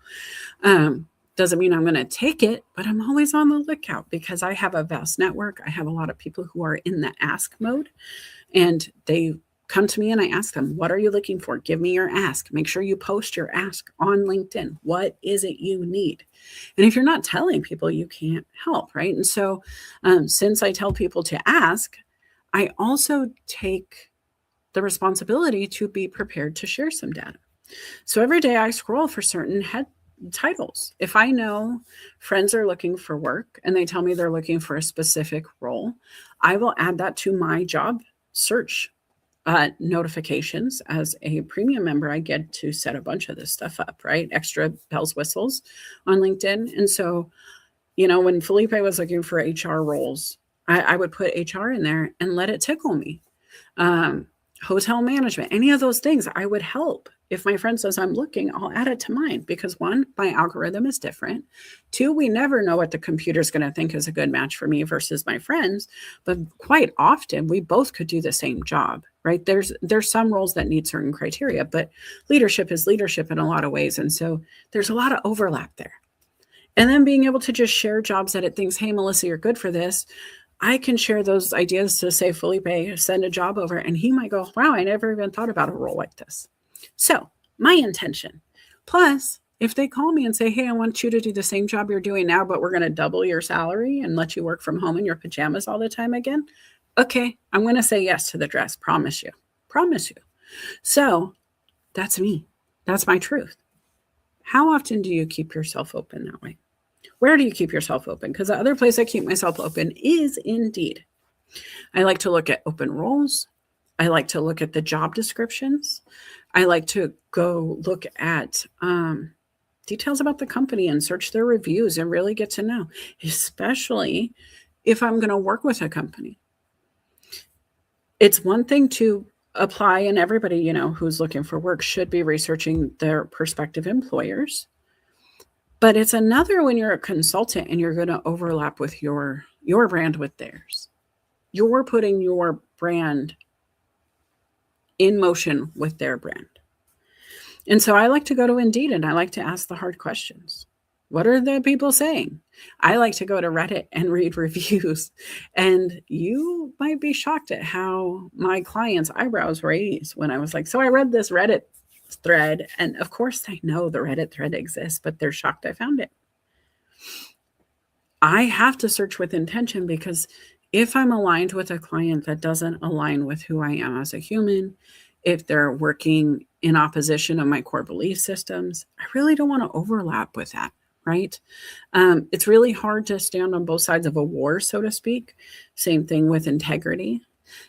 Doesn't mean I'm going to take it, but I'm always on the lookout because I have a vast network. I have a lot of people who are in the ask mode, and they come to me and I ask them, what are you looking for? Give me your ask. Make sure you post your ask on LinkedIn. What is it you need? And if you're not telling people, you can't help, right? And so since I tell people to ask, I also take the responsibility to be prepared to share some data. So every day I scroll for certain head titles. If I know friends are looking for work and they tell me they're looking for a specific role, I will add that to my job search notifications. As a premium member, I get to set a bunch of this stuff up, right? Extra bells, whistles on LinkedIn. And so, when Felipe was looking for HR roles, I would put HR in there and let it tickle me. Hotel management, any of those things, I would help. If my friend says I'm looking, I'll add it to mine because 1, my algorithm is different. 2, we never know what the computer's going to think is a good match for me versus my friends. But quite often, we both could do the same job, right? There's some roles that need certain criteria, but leadership is leadership in a lot of ways. And so there's a lot of overlap there. And then being able to just share jobs that it thinks, hey, Melissa, you're good for this. I can share those ideas to, say, Felipe, send a job over, and he might go, wow, I never even thought about a role like this. So my intention, plus if they call me and say, hey, I want you to do the same job you're doing now, but we're going to double your salary and let you work from home in your pajamas all the time again. Okay, I'm going to say yes to the dress. Promise you. So that's me. That's my truth. How often do you keep yourself open that way? Where do you keep yourself open? Because the other place I keep myself open is Indeed. I like to look at open roles. I like to look at the job descriptions. I like to go look at details about the company and search their reviews and really get to know, especially if I'm going to work with a company. It's one thing to apply, and everybody, who's looking for work should be researching their prospective employers. But it's another when you're a consultant and you're going to overlap with your brand with theirs. You're putting your brand in motion with their brand. And so I like to go to Indeed and I like to ask the hard questions. What are the people saying? I like to go to Reddit and read reviews. And you might be shocked at how my clients' eyebrows raised when I was like, so I read this Reddit thread, and of course they know the Reddit thread exists, but they're shocked I found it. I have to search with intention, because if I'm aligned with a client that doesn't align with who I am as a human, if they're working in opposition of my core belief systems, I really don't want to overlap with that, right? It's really hard to stand on both sides of a war, so to speak. Same thing with integrity.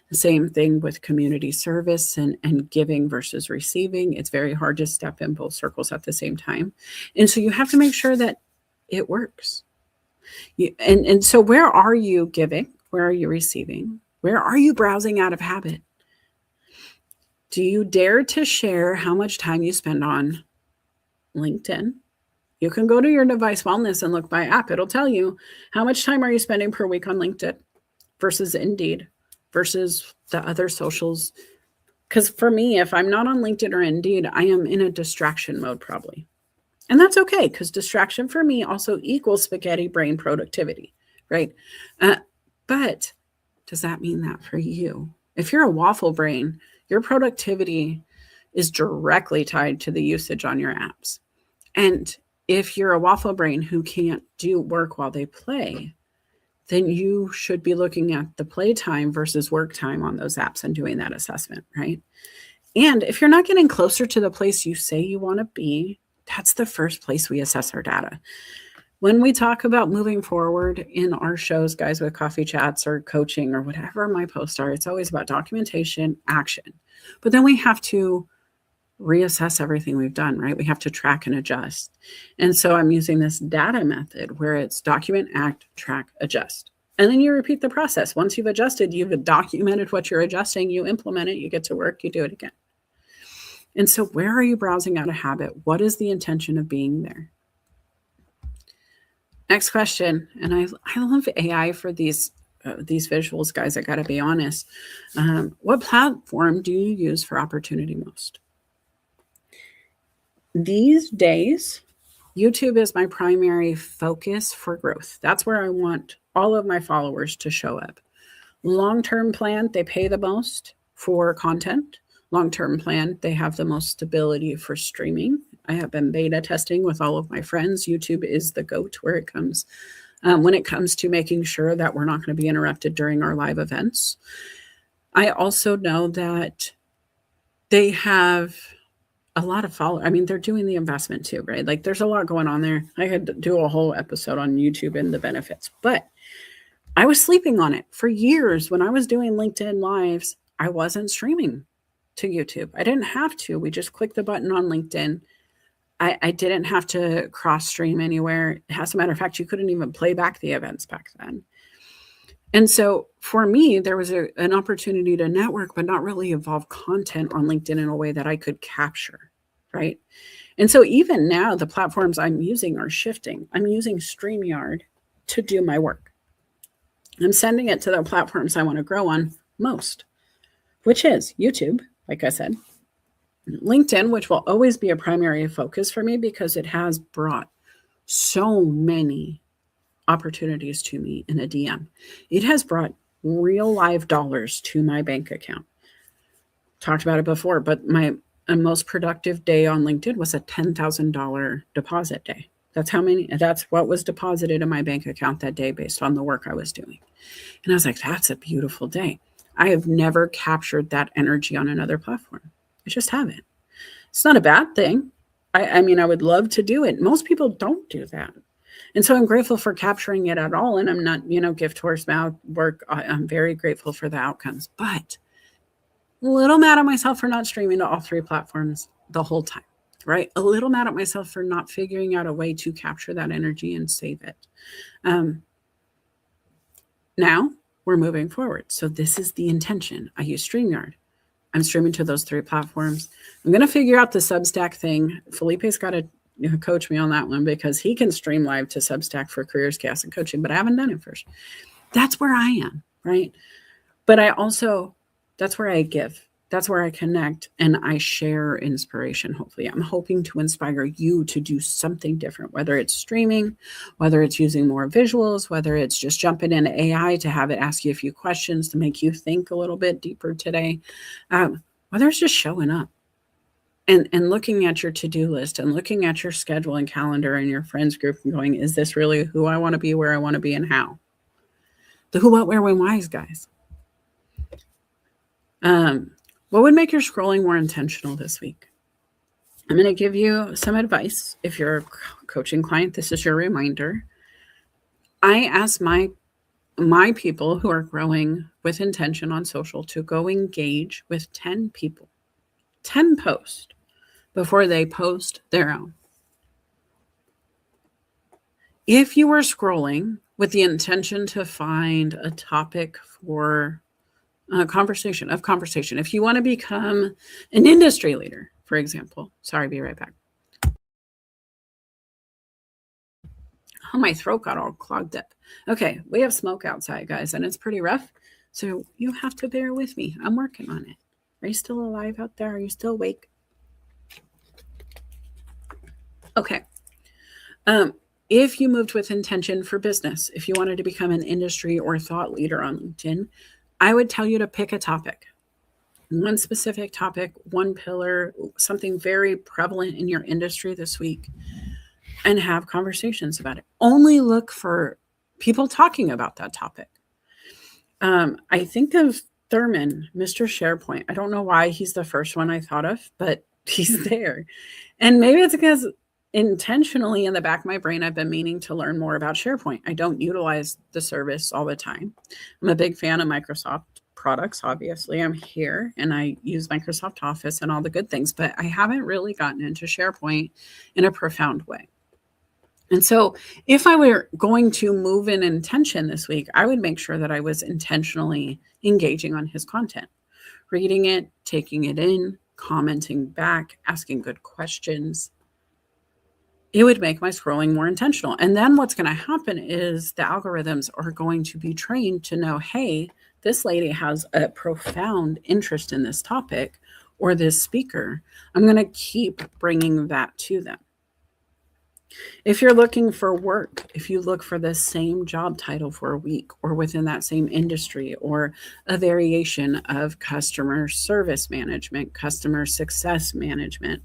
The same thing with community service and giving versus receiving. It's very hard to step in both circles at the same time. And so you have to make sure that it works. And so where are you giving? Where are you receiving? Where are you browsing out of habit? Do you dare to share how much time you spend on LinkedIn? You can go to your device wellness and look by app. It'll tell you how much time are you spending per week on LinkedIn versus Indeed versus the other socials. Because for me, if I'm not on LinkedIn or Indeed, I am in a distraction mode probably. And that's okay, because distraction for me also equals spaghetti brain productivity, right? But does that mean that for you? If you're a waffle brain, your productivity is directly tied to the usage on your apps. And if you're a waffle brain who can't do work while they play, then you should be looking at the playtime versus work time on those apps and doing that assessment, right? And if you're not getting closer to the place you say you want to be, that's the first place we assess our data. When we talk about moving forward in our shows, guys, with coffee chats or coaching or whatever my posts are, it's always about documentation, action. But then we have to reassess everything we've done, right? We have to track and adjust. And so I'm using this data method where it's document, act, track, adjust. And then you repeat the process. Once you've adjusted, you've documented what you're adjusting, you implement it, you get to work, you do it again. And so where are you browsing out of habit? What is the intention of being there? Next question. And I love AI for these visuals, guys. I got to be honest. What platform do you use for opportunity most? These days, YouTube is my primary focus for growth. That's where I want all of my followers to show up. Long-term plan, they pay the most for content. Long-term plan, they have the most stability for streaming. I have been beta testing with all of my friends. YouTube is the go-to where it comes when it comes to making sure that we're not going to be interrupted during our live events. I also know that they have a lot of followers. I mean, they're doing the investment too, right? Like there's a lot going on there. I had to do a whole episode on YouTube and the benefits, but I was sleeping on it for years. When I was doing LinkedIn lives, I wasn't streaming to YouTube. I didn't have to. We just clicked the button on LinkedIn. I didn't have to cross stream anywhere. As a matter of fact, you couldn't even play back the events back then. And so for me, there was an opportunity to network, but not really evolve content on LinkedIn in a way that I could capture, right? And so even now, the platforms I'm using are shifting. I'm using StreamYard to do my work. I'm sending it to the platforms I want to grow on most, which is YouTube, like I said, LinkedIn, which will always be a primary focus for me because it has brought so many opportunities to me in a DM. It has brought real live dollars to my bank account. Talked about it before, but my most productive day on LinkedIn was a $10,000 deposit day. That's what was deposited in my bank account that day based on the work I was doing. And I was like, that's a beautiful day. I have never captured that energy on another platform. I just haven't. It's not a bad thing. I mean, I would love to do it. Most people don't do that. And so I'm grateful for capturing it at all. And I'm not, gift horse mouth work. I'm very grateful for the outcomes, but a little mad at myself for not streaming to all three platforms the whole time, right? A little mad at myself for not figuring out a way to capture that energy and save it. Now we're moving forward. So this is the intention. I use StreamYard. I'm streaming to those three platforms. I'm going to figure out the Substack thing. Felipe's got to coach me on that one because he can stream live to Substack for careers, chaos, and coaching, but I haven't done it first. That's where I am, right? But that's where I give. That's where I connect and I share inspiration. Hopefully, I'm hoping to inspire you to do something different, whether it's streaming, whether it's using more visuals, whether it's just jumping into AI to have it ask you a few questions to make you think a little bit deeper today, whether it's just showing up and looking at your to-do list and looking at your schedule and calendar and your friends group and going, is this really who I want to be, where I want to be, and how? The who, what, where, when, whys, guys. What would make your scrolling more intentional this week? I'm going to give you some advice. If you're a coaching client, this is your reminder. I ask my people who are growing with intention on social to go engage with 10 people, 10 posts before they post their own. If you are scrolling with the intention to find a topic for conversation, if you want to become an industry leader, for example, sorry, be right back. Oh, my throat got all clogged up. Okay, we have smoke outside, guys, and it's pretty rough. So you have to bear with me. I'm working on it. Are you still alive out there? Are you still awake? Okay. If you moved with intention for business, if you wanted to become an industry or thought leader on LinkedIn, I would tell you to pick a topic. one specific topic, one pillar, something very prevalent in your industry this week, and have conversations about it. Only look for people talking about that topic. I think of Thurman, Mr. SharePoint. I don't know why he's the first one I thought of, but he's there. And maybe it's because intentionally in the back of my brain, I've been meaning to learn more about SharePoint. I don't utilize the service all the time. I'm a big fan of Microsoft products. Obviously, I'm here and I use Microsoft Office and all the good things, but I haven't really gotten into SharePoint in a profound way. And so if I were going to move in intention this week, I would make sure that I was intentionally engaging on his content, reading it, taking it in, commenting back, asking good questions. It would make my scrolling more intentional. And then what's going to happen is the algorithms are going to be trained to know, hey, this lady has a profound interest in this topic or this speaker. I'm going to keep bringing that to them. If you're looking for work, if you look for the same job title for a week or within that same industry or a variation of customer service management, customer success management,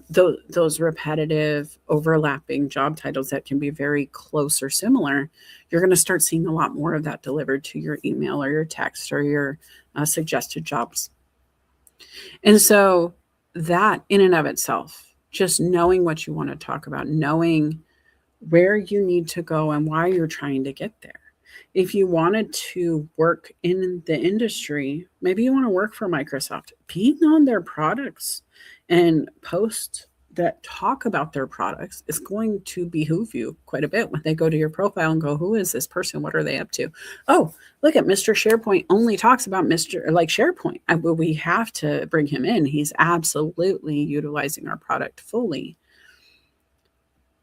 those repetitive overlapping job titles that can be very close or similar, you're going to start seeing a lot more of that delivered to your email or your text or your suggested jobs. And so that in and of itself, just knowing what you want to talk about, knowing where you need to go and why you're trying to get there. If you wanted to work in the industry, maybe you want to work for Microsoft, being on their products and posts that talk about their products is going to behoove you quite a bit when they go to your profile and go, who is this person? What are they up to? Oh, look at Mr. SharePoint only talks about SharePoint. We have to bring him in. He's absolutely utilizing our product fully.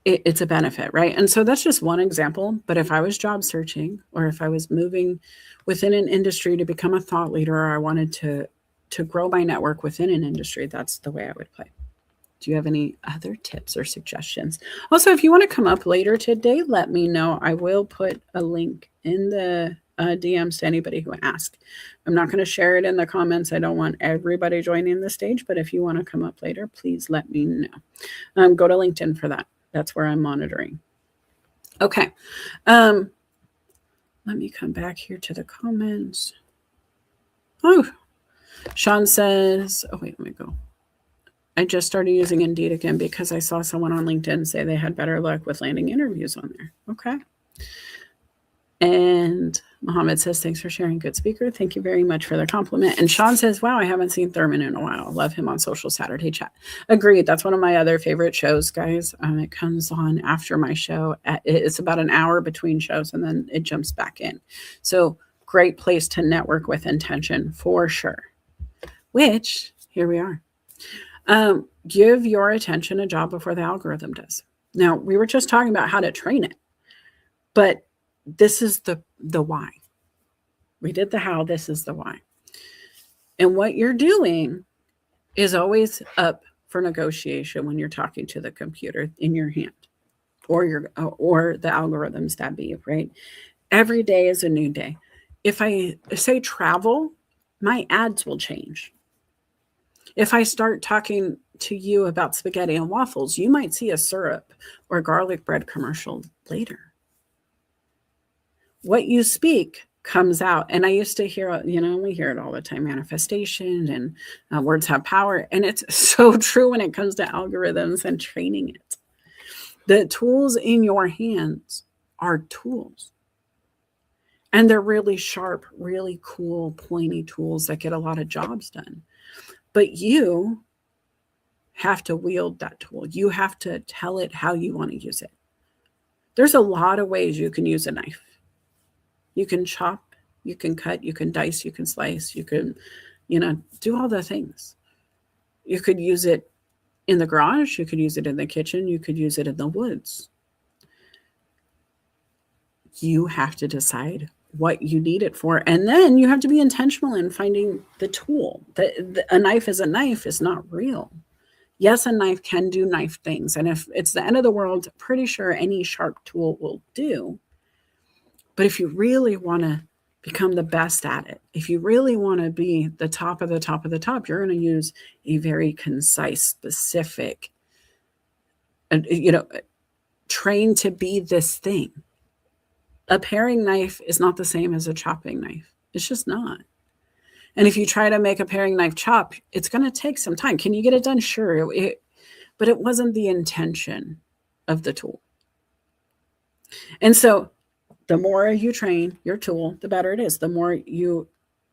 It's a benefit, right? And so that's just one example. But if I was job searching or if I was moving within an industry to become a thought leader, or I wanted to grow my network within an industry, that's the way I would play. Do you have any other tips or suggestions? Also, if you want to come up later today, let me know. I will put a link in the DMs to anybody who asks. I'm not going to share it in the comments. I don't want everybody joining the stage, but if you want to come up later, please let me know. Go to LinkedIn for that. That's where I'm monitoring. Okay. Let me come back here to the comments. Oh, Sean says, oh, wait, let me go. I just started using Indeed again because I saw someone on LinkedIn say they had better luck with landing interviews on there. Okay. And Mohammed says, thanks for sharing. Good speaker. Thank you very much for the compliment. And Sean says, wow, I haven't seen Thurman in a while. Love him on Social Saturday Chat. Agreed. That's one of my other favorite shows, guys. It comes on after my show. It's about an hour between shows and then it jumps back in. So great place to network with intention for sure. Which, here we are. Give your attention a job before the algorithm does. Now, we were just talking about how to train it, but this is the why. We did the how, this is the why. And what you're doing is always up for negotiation when you're talking to the computer in your hand or the algorithms that be, right? Every day is a new day. If I say travel, my ads will change. If I start talking to you about spaghetti and waffles, you might see a syrup or garlic bread commercial later. What you speak comes out. And I used to hear, we hear it all the time, manifestation and words have power. And it's so true when it comes to algorithms and training it. The tools in your hands are tools. And they're really sharp, really cool, pointy tools that get a lot of jobs done. But you have to wield that tool. You have to tell it how you want to use it. There's a lot of ways you can use a knife. You can chop, you can cut, you can dice, you can slice, you can, do all the things. You could use it in the garage, you could use it in the kitchen, you could use it in the woods. You have to decide what you need it for. And then you have to be intentional in finding the tool. A knife is a knife is not real. Yes, a knife can do knife things. And if it's the end of the world, pretty sure any sharp tool will do. But if you really want to Become the best at it. If you really want to be the top of the top of the top, you're going to use a very concise, specific, train to be this thing. A paring knife is not the same as a chopping knife. It's just not. And if you try to make a paring knife chop, it's going to take some time. Can you get it done? Sure. But it wasn't the intention of the tool. And so the more you train your tool, the better it is. The more you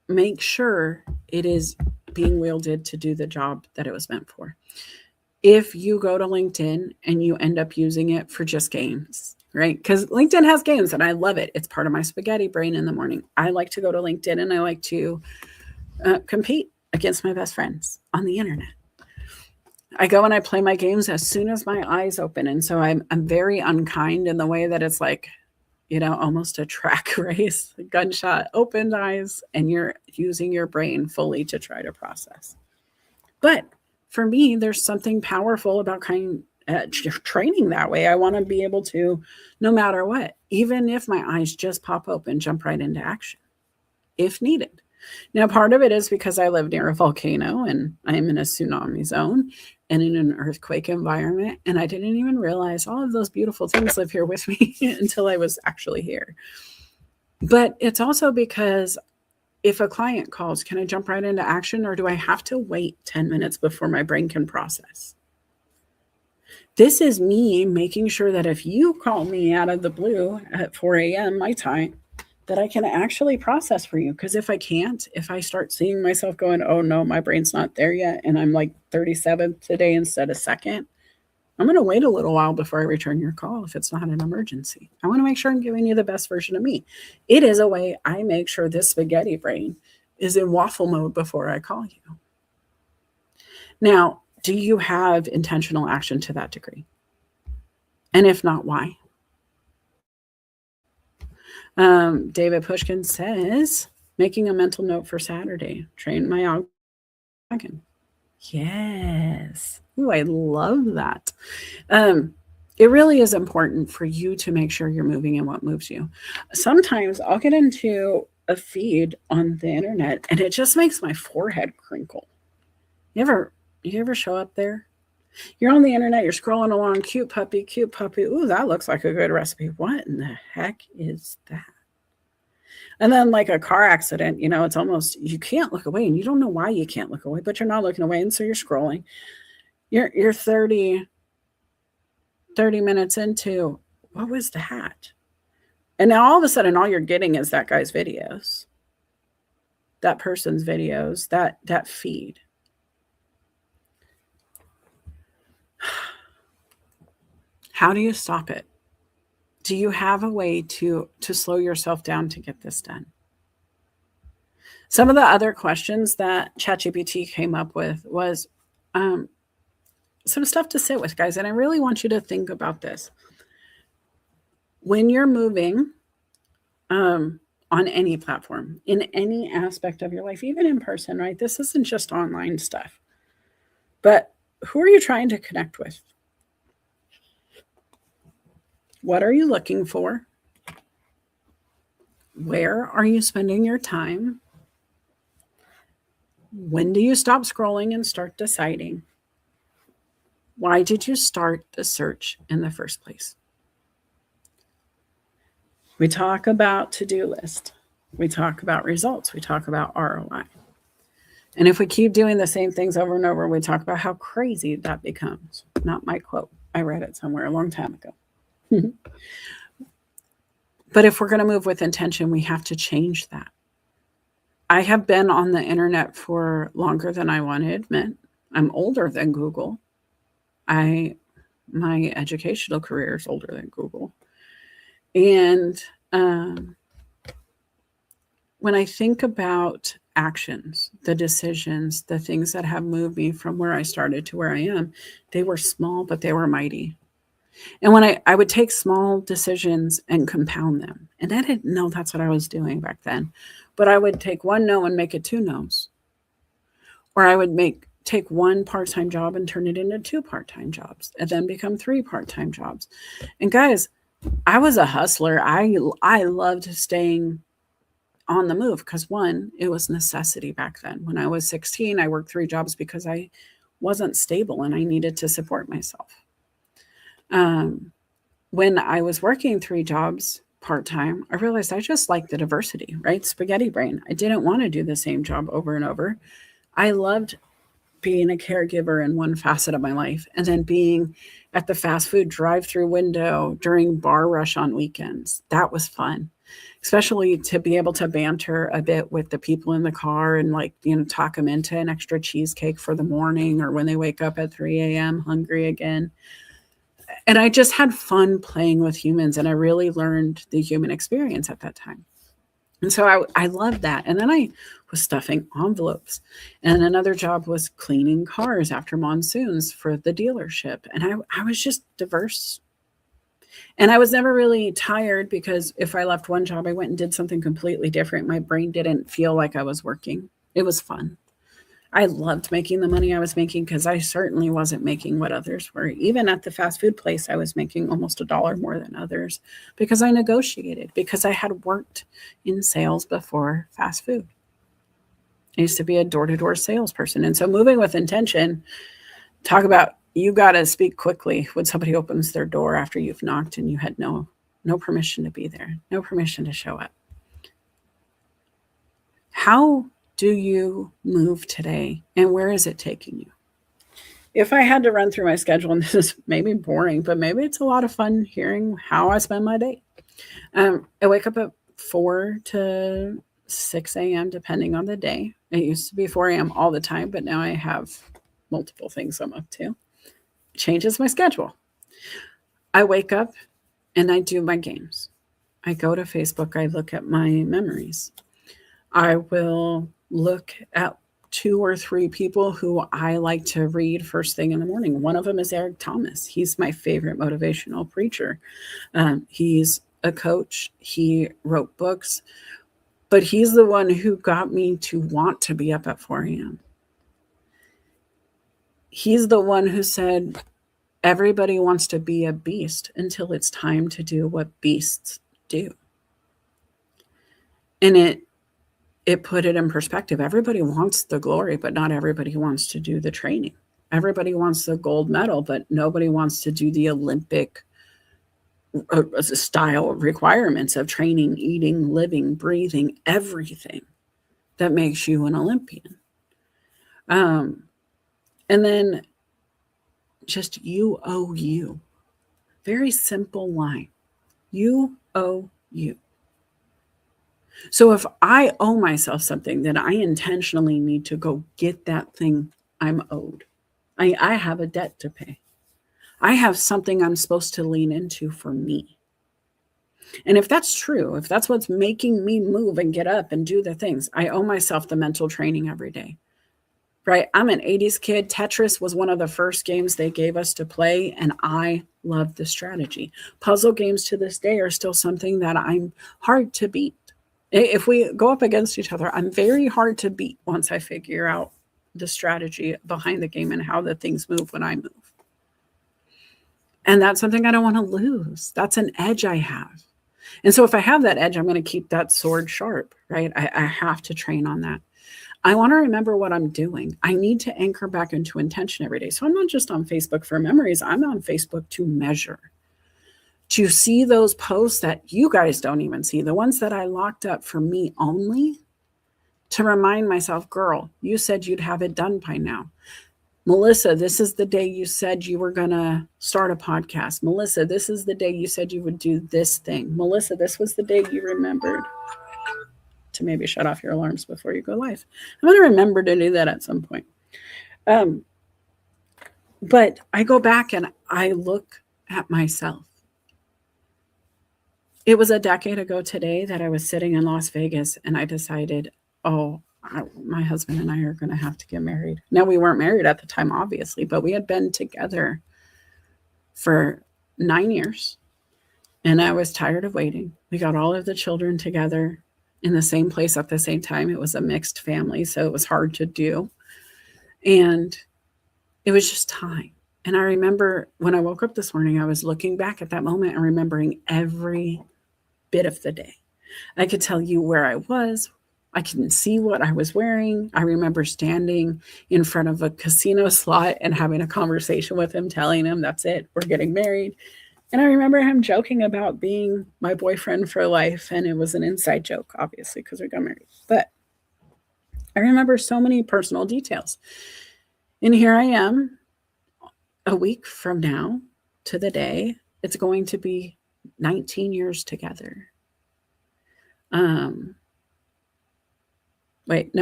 make sure it is being wielded to do the job that it was meant for. If you go to LinkedIn and you end up using it for just games, right? Because LinkedIn has games and I love it. It's part of my spaghetti brain in the morning. I like to go to LinkedIn and I like to compete against my best friends on the internet. I go and I play my games as soon as my eyes open. And so I'm very unkind in the way that it's like, almost a track race, gunshot, opened eyes, and you're using your brain fully to try to process. But for me, there's something powerful about training that way. I want to be able to, no matter what, even if my eyes just pop open, jump right into action if needed. Now, part of it is because I live near a volcano and I'm in a tsunami zone and in an earthquake environment. And I didn't even realize all of those beautiful things live here with me until I was actually here. But it's also because if a client calls, can I jump right into action or do I have to wait 10 minutes before my brain can process? This is me making sure that if you call me out of the blue at 4 a.m. my time, that I can actually process for you. Because if I can't, if I start seeing myself going, oh no, my brain's not there yet, and I'm like 37th today instead of second, I'm going to wait a little while before I return your call if it's not an emergency. I want to make sure I'm giving you the best version of me. It is a way I make sure this spaghetti brain is in waffle mode before I call you. Now, do you have intentional action to that degree? And if not, why? David Pushkin says, making a mental note for Saturday, train my dragon. Yes. Ooh, I love that. It really is important for you to make sure you're moving in what moves you. Sometimes I'll get into a feed on the internet and it just makes my forehead crinkle. You ever show up there? You're on the internet, you're scrolling along, cute puppy. Ooh, that looks like a good recipe. What in the heck is that? And then like a car accident, it's almost, you can't look away and you don't know why you can't look away, but you're not looking away. And so you're scrolling. You're 30 minutes into, what was that? And now all of a sudden, all you're getting is that guy's videos, that person's videos, that feed. How do you stop it? Do you have a way to slow yourself down to get this done? Some of the other questions that ChatGPT came up with was some stuff to sit with, guys. And I really want you to think about this. When you're moving on any platform, in any aspect of your life, even in person, right? This isn't just online stuff. But who are you trying to connect with? What are you looking for? Where are you spending your time? When do you stop scrolling and start deciding? Why did you start the search in the first place? We talk about to-do list. We talk about results. We talk about ROI. And if we keep doing the same things over and over, we talk about how crazy that becomes. Not my quote. I read it somewhere a long time ago. But if we're going to move with intention, we have to change that. I have been on the internet for longer than I want to admit. I'm older than Google. My educational career is older than Google. And when I think about actions, the decisions, the things that have moved me from where I started to where I am, they were small, but they were mighty. And when I would take small decisions and compound them, and I didn't know that's what I was doing back then, but I would take one no and make it 2 no's. Or I would take one part-time job and turn it into 2 part-time jobs and then become 3 part-time jobs. And guys, I was a hustler. I loved staying on the move because one, it was necessity back then. When I was 16, I worked 3 jobs because I wasn't stable and I needed to support myself. When I was working 3 jobs part-time, I realized I just liked the diversity, right? Spaghetti brain. I didn't want to do the same job over and over. I loved being a caregiver in one facet of my life and then being at the fast food drive-through window during bar rush on weekends. That was fun, especially to be able to banter a bit with the people in the car and talk them into an extra cheesecake for the morning or when they wake up at 3 a.m. hungry again. And I just had fun playing with humans and I really learned the human experience at that time. And so I loved that. And then I was stuffing envelopes. And another job was cleaning cars after monsoons for the dealership. And I was just diverse. And I was never really tired because if I left one job, I went and did something completely different. My brain didn't feel like I was working. It was fun. I loved making the money I was making because I certainly wasn't making what others were. Even at the fast food place, I was making almost $1 more than others because I negotiated, because I had worked in sales before fast food. I used to be a door-to-door salesperson. And so moving with intention, talk about you got to speak quickly when somebody opens their door after you've knocked and you had no permission to be there, no permission to show up. How do you move today and where is it taking you? If I had to run through my schedule, and this is maybe boring, but maybe it's a lot of fun hearing how I spend my day. I wake up at 4 to 6 a.m. depending on the day. It used to be 4 a.m. all the time, but now I have multiple things I'm up to. Changes my schedule. I wake up and I do my games. I go to Facebook. I look at my memories. I will look at 2 or 3 people who I like to read first thing in the morning. One of them is Eric Thomas. He's my favorite motivational preacher. He's a coach. He wrote books, but he's the one who got me to want to be up at 4 a.m. He's the one who said, everybody wants to be a beast until it's time to do what beasts do. And it put it in perspective. Everybody wants the glory, but not everybody wants to do the training. Everybody wants the gold medal, but nobody wants to do the Olympic style requirements of training, eating, living, breathing, everything that makes you an Olympian. And then just you owe you. Very simple line. You owe you. So if I owe myself something, then I intentionally need to go get that thing I'm owed. I have a debt to pay. I have something I'm supposed to lean into for me. And if that's true, if that's what's making me move and get up and do the things, I owe myself the mental training every day. Right? I'm an 80s kid. Tetris was one of the first games they gave us to play, and I loved the strategy. Puzzle games to this day are still something that I'm hard to beat. If we go up against each other, I'm very hard to beat once I figure out the strategy behind the game and how the things move when I move. And that's something I don't want to lose. That's an edge I have. And so if I have that edge, I'm going to keep that sword sharp, right? I have to train on that. I want to remember what I'm doing. I need to anchor back into intention every day. So I'm not just on Facebook for memories. I'm on Facebook to measure, to see those posts that you guys don't even see, the ones that I locked up for me only, to remind myself, girl, you said you'd have it done by now. Melissa, this is the day you said you were going to start a podcast. Melissa, this is the day you said you would do this thing. Melissa, this was the day you remembered to maybe shut off your alarms before you go live. I'm going to remember to do that at some point. But I go back and I look at myself. It was a decade ago today that I was sitting in Las Vegas and I decided, my husband and I are going to have to get married. Now, we weren't married at the time, obviously, but we had been together for 9 years. And I was tired of waiting. We got all of the children together in the same place at the same time. It was a mixed family, so it was hard to do. And it was just time. And I remember when I woke up this morning, I was looking back at that moment and remembering every bit of the day. I could tell you where I was. I can see what I was wearing. I remember standing in front of a casino slot and having a conversation with him, telling him, that's it, we're getting married. And I remember him joking about being my boyfriend for life. And it was an inside joke, obviously, because we got married. But I remember so many personal details. And here I am a week from now to the day. It's going to be 19 years together.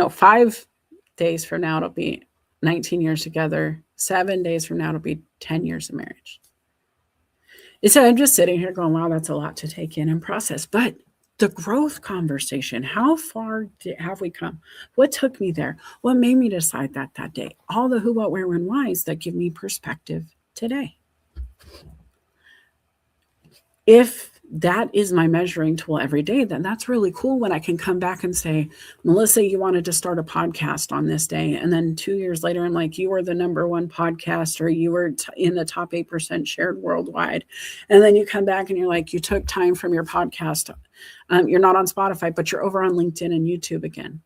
5 days from now, it'll be 19 years together. 7 days from now, it'll be 10 years of marriage. And so I'm just sitting here going, wow, that's a lot to take in and process. But the growth conversation, how far have we come? What took me there? What made me decide that day? All the who, what, where, when, whys that give me perspective today. If that is my measuring tool every day, then that's really cool when I can come back and say, Melissa, you wanted to start a podcast on this day. And then 2 years later, I'm like, you were the number one podcast, or you were in the top 8% shared worldwide. And then you come back and you're like, you took time from your podcast. You're not on Spotify, but you're over on LinkedIn and YouTube again.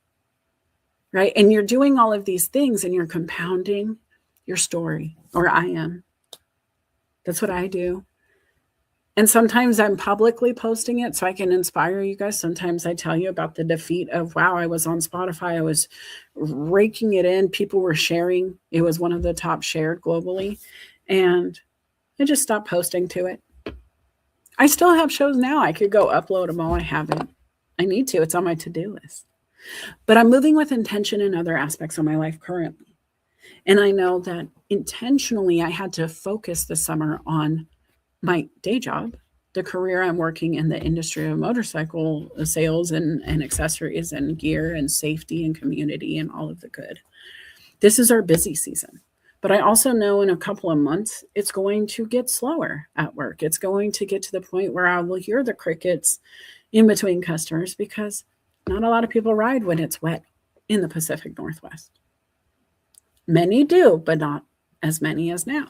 Right. And you're doing all of these things and you're compounding your story, or I am. That's what I do. And sometimes I'm publicly posting it so I can inspire you guys. Sometimes I tell you about the defeat of, wow, I was on Spotify. I was raking it in. People were sharing. It was one of the top shared globally. And I just stopped posting to it. I still have shows now. I could go upload them all. I haven't. I need to. It's on my to-do list. But I'm moving with intention in other aspects of my life currently. And I know that intentionally I had to focus this summer on my day job, the career I'm working in the industry of motorcycle sales and accessories and gear and safety and community and all of the good. This is our busy season. But I also know in a couple of months, it's going to get slower at work. It's going to get to the point where I will hear the crickets in between customers because not a lot of people ride when it's wet in the Pacific Northwest. Many do, but not as many as now.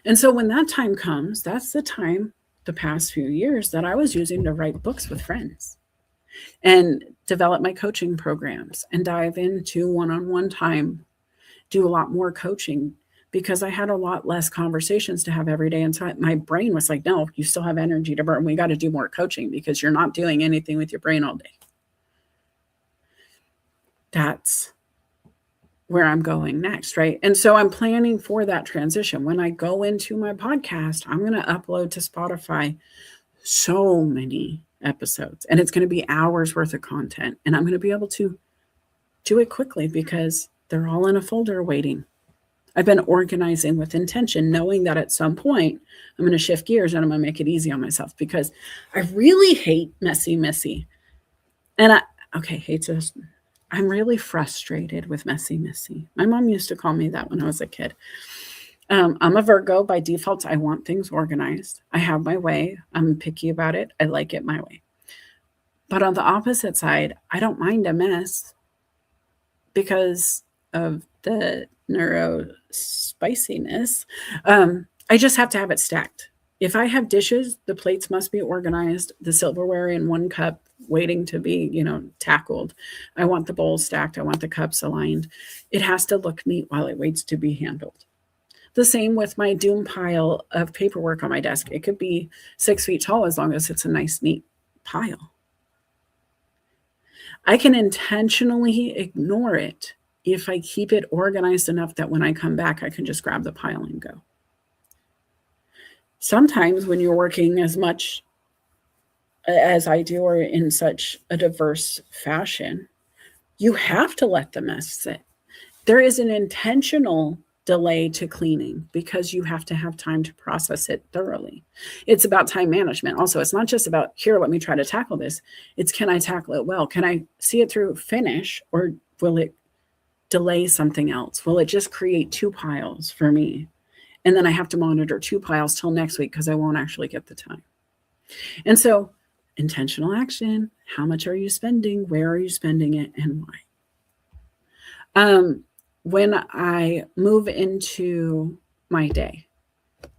And so when that time comes, that's the time the past few years that I was using to write books with friends and develop my coaching programs and dive into one-on-one time, do a lot more coaching because I had a lot less conversations to have every day. And so my brain was like, no, you still have energy to burn. We got to do more coaching because you're not doing anything with your brain all day. That's where I'm going next, right? And so I'm planning for that transition. When I go into my podcast, I'm going to upload to Spotify so many episodes, and it's going to be hours worth of content. And I'm going to be able to do it quickly because they're all in a folder waiting. I've been organizing with intention, knowing that at some point I'm going to shift gears and I'm going to make it easy on myself because I really hate messy. And I'm really frustrated with messy. My mom used to call me that when I was a kid. I'm a Virgo by default. I want things organized. I have my way. I'm picky about it. I like it my way. But on the opposite side, I don't mind a mess because of the neuro spiciness. I just have to have it stacked. If I have dishes, the plates must be organized, the silverware in one cup waiting to be, tackled. I want the bowls stacked. I want the cups aligned. It has to look neat while it waits to be handled. The same with my doom pile of paperwork on my desk. It could be 6 feet tall as long as it's a nice, neat pile. I can intentionally ignore it if I keep it organized enough that when I come back, I can just grab the pile and go. Sometimes when you're working as much as I do or in such a diverse fashion, you have to let the mess sit. There is an intentional delay to cleaning because you have to have time to process it thoroughly. It's about time management. Also, it's not just about, here, let me try to tackle this. It's, can I tackle it well? Can I see it through finish, or will it delay something else? Will it just create 2 piles for me? And then I have to monitor 2 piles till next week because I won't actually get the time. And so intentional action, how much are you spending? Where are you spending it and why? When I move into my day,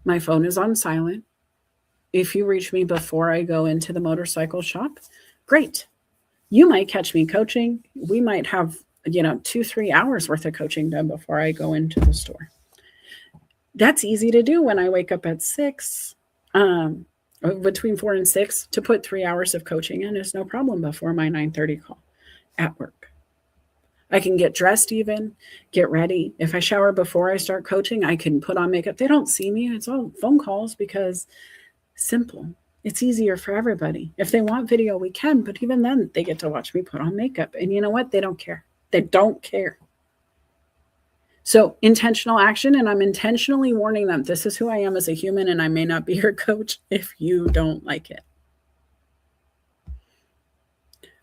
my phone is on silent. If you reach me before I go into the motorcycle shop, great. You might catch me coaching. We might have, 2-3 hours worth of coaching done before I go into the store. That's easy to do when I wake up at 6, between 4 and 6, to put 3 hours of coaching in is no problem before my 9:30 call at work. I can get dressed even, get ready. If I shower before I start coaching, I can put on makeup. They don't see me. It's all phone calls because simple. It's easier for everybody. If they want video, we can, but even then they get to watch me put on makeup. And you know what? They don't care. They don't care. So intentional action, and I'm intentionally warning them, this is who I am as a human, and I may not be your coach if you don't like it.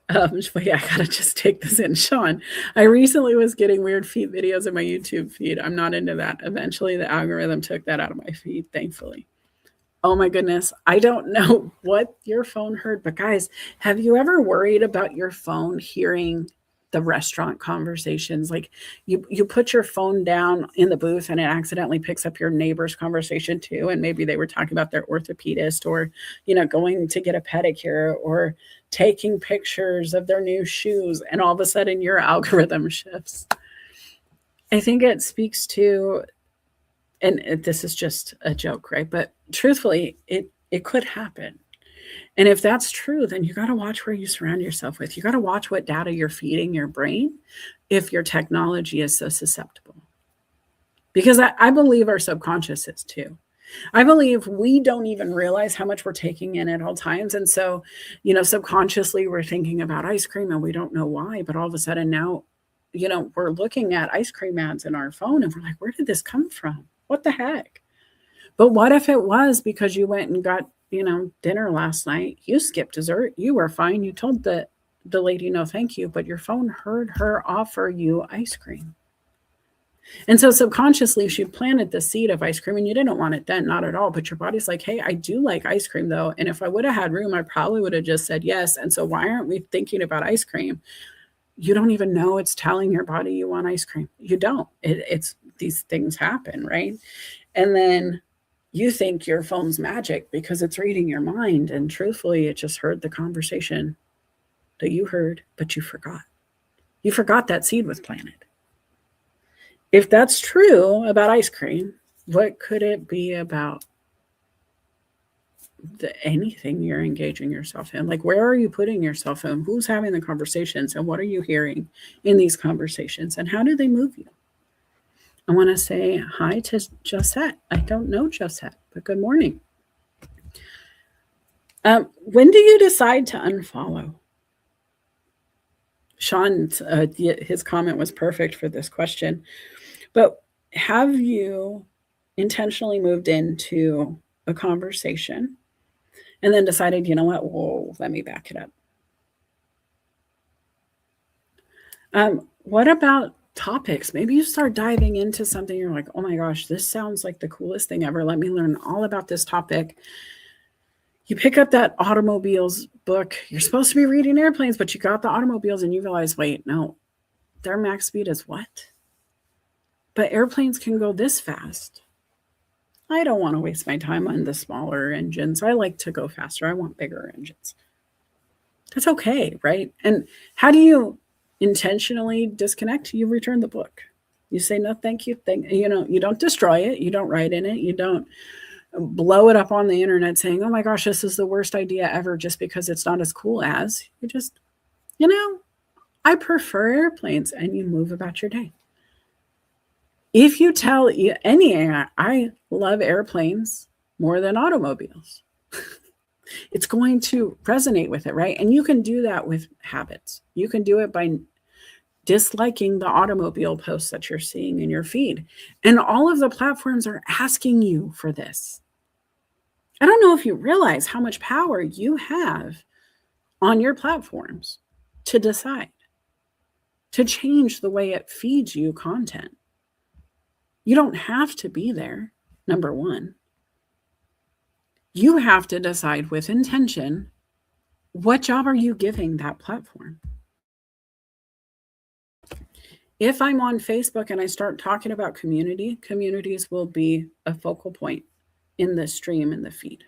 But yeah, I gotta just take this in. Sean, I recently was getting weird feet videos in my YouTube feed. I'm not into that. Eventually the algorithm took that out of my feed, thankfully. Oh my goodness. I don't know what your phone heard, but guys, have you ever worried about your phone hearing the restaurant conversations? Like you put your phone down in the booth and it accidentally picks up your neighbor's conversation too. And maybe they were talking about their orthopedist or, going to get a pedicure or taking pictures of their new shoes. And all of a sudden your algorithm shifts. I think it speaks to, and this is just a joke, right? But truthfully, it could happen. And if that's true, then you got to watch where you surround yourself with. You got to watch what data you're feeding your brain if your technology is so susceptible. Because I believe our subconscious is too. I believe we don't even realize how much we're taking in at all times. And so, subconsciously we're thinking about ice cream and we don't know why, but all of a sudden now, we're looking at ice cream ads in our phone and we're like, where did this come from? What the heck? But what if it was because you went and got, dinner last night, you skipped dessert, you were fine, you told the lady no thank you, but your phone heard her offer you ice cream. And so subconsciously she planted the seed of ice cream and you didn't want it then, not at all. But your body's like, hey, I do like ice cream though. And if I would have had room, I probably would have just said yes. And so why aren't we thinking about ice cream? You don't even know it's telling your body you want ice cream. You don't. It's these things happen, right? And then you think your phone's magic because it's reading your mind. And truthfully, it just heard the conversation that you heard, but you forgot. You forgot that seed was planted. If that's true about ice cream, what could it be about anything you're engaging yourself in? Like, where are you putting yourself in? Who's having the conversations? And what are you hearing in these conversations? And how do they move you? I want to say hi to Josette. I don't know Josette, but good morning. When do you decide to unfollow? Sean, his comment was perfect for this question. But have you intentionally moved into a conversation and then decided, you know what, whoa, let me back it up? What about topics? Maybe you start diving into something. You're like, oh my gosh, this sounds like the coolest thing ever. Let me learn all about this topic. You pick up that automobiles book. You're supposed to be reading airplanes, but you got the automobiles and you realize, wait, no, their max speed is what? But airplanes can go this fast. I don't want to waste my time on the smaller engines. I like to go faster. I want bigger engines. That's okay, right? And how do you intentionally disconnect? You return the book. You say, no, thank you. You don't destroy it. You don't write in it. You don't blow it up on the internet saying, oh my gosh, this is the worst idea ever just because it's not as cool as. You just, I prefer airplanes, and you move about your day. If you tell any AI, I love airplanes more than automobiles, it's going to resonate with it, right? And you can do that with habits. You can do it by disliking the automobile posts that you're seeing in your feed. And all of the platforms are asking you for this. I don't know if you realize how much power you have on your platforms to decide, to change the way it feeds you content. You don't have to be there, number one. You have to decide with intention, what job are you giving that platform? If I'm on Facebook and I start talking about communities will be a focal point in the stream, in the feed.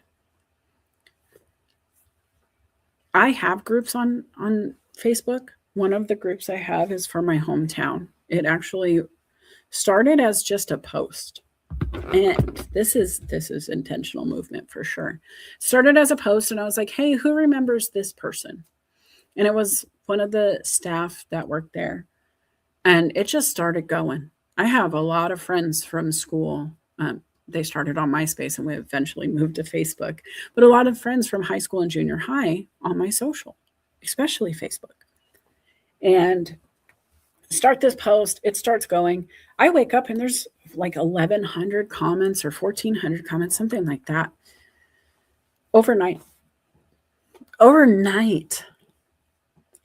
I have groups on Facebook. One of the groups I have is for my hometown. It actually started as just a post. And this is intentional movement for sure. Started as a post and I was like, "Hey, who remembers this person?" And it was one of the staff that worked there. And it just started going. I have a lot of friends from school. They started on MySpace and we eventually moved to Facebook. But a lot of friends from high school and junior high on my social, especially Facebook. And start this post, it starts going. I wake up and there's like 1,100 comments or 1,400 comments, something like that. Overnight.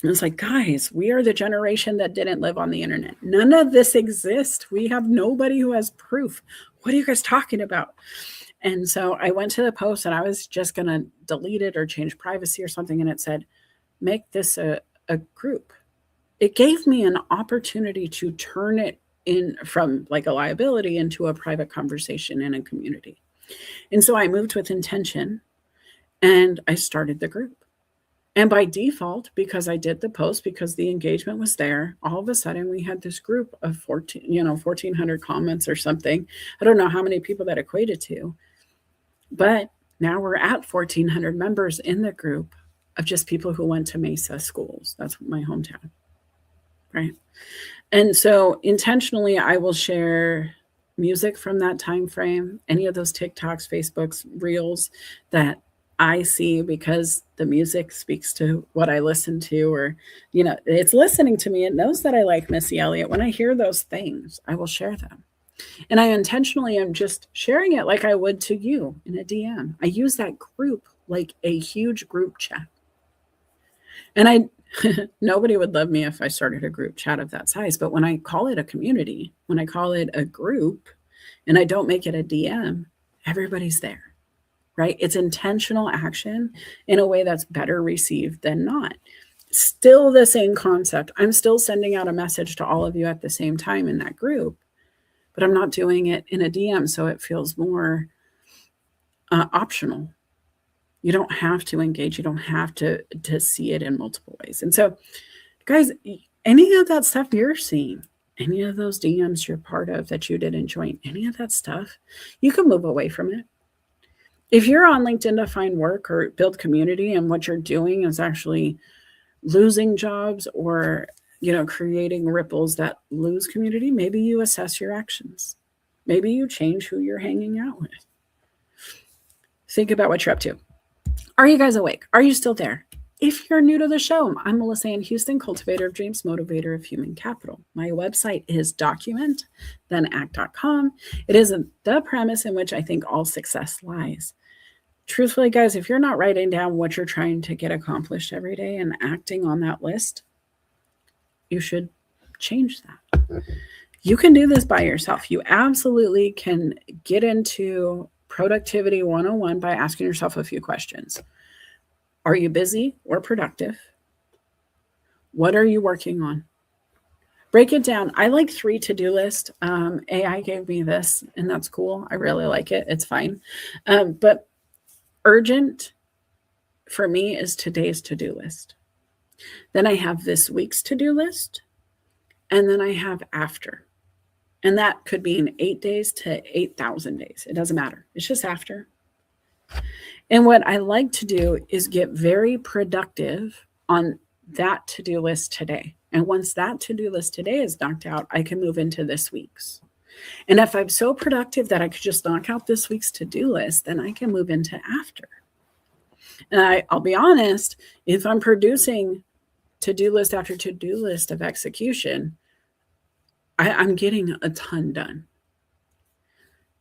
And it's like, guys, we are the generation that didn't live on the internet. None of this exists. We have nobody who has proof. What are you guys talking about? And so I went to the post and I was just going to delete it or change privacy or something. And it said, make this a group. It gave me an opportunity to turn it in from like a liability into a private conversation in a community. And so I moved with intention and I started the group. And by default, because I did the post, because the engagement was there, all of a sudden we had this group of 1,400 comments or something. I don't know how many people that equated to, but now we're at 1,400 members in the group of just people who went to Mesa schools. That's my hometown, right? And so intentionally, I will share music from that time frame, any of those TikToks, Facebooks, Reels that I see because the music speaks to what I listen to, or, it's listening to me. It knows that I like Missy Elliott. When I hear those things, I will share them. And I intentionally am just sharing it like I would to you in a DM. I use that group like a huge group chat. And nobody would love me if I started a group chat of that size. But when I call it a community, when I call it a group, and I don't make it a DM, everybody's there. Right? It's intentional action in a way that's better received than not. Still the same concept. I'm still sending out a message to all of you at the same time in that group, but I'm not doing it in a DM, so it feels more optional. You don't have to engage. You don't have to see it in multiple ways. And so, guys, any of that stuff you're seeing, any of those DMs you're part of that you didn't join, any of that stuff, you can move away from it. If you're on LinkedIn to find work or build community and what you're doing is actually losing jobs or, creating ripples that lose community, maybe you assess your actions. Maybe you change who you're hanging out with. Think about what you're up to. Are you guys awake? Are you still there? If you're new to the show, I'm Melissa Ann Houston, cultivator of dreams, motivator of human capital. My website is document-then-act.com. It is the premise in which I think all success lies. Truthfully, guys, if you're not writing down what you're trying to get accomplished every day and acting on that list, you should change that. You can do this by yourself. You absolutely can get into productivity 101 by asking yourself a few questions. Are you busy or productive? What are you working on? Break it down. I like 3 to-do lists. AI gave me this, and that's cool. I really like it. It's fine. But urgent for me is today's to-do list. Then I have this week's to-do list, and then I have after. And that could be in 8 days to 8,000 days. It doesn't matter. It's just after. And what I like to do is get very productive on that to-do list today. And once that to-do list today is knocked out, I can move into this week's. And if I'm so productive that I could just knock out this week's to-do list, then I can move into after. And I'll be honest, if I'm producing to-do list after to-do list of execution, I'm getting a ton done.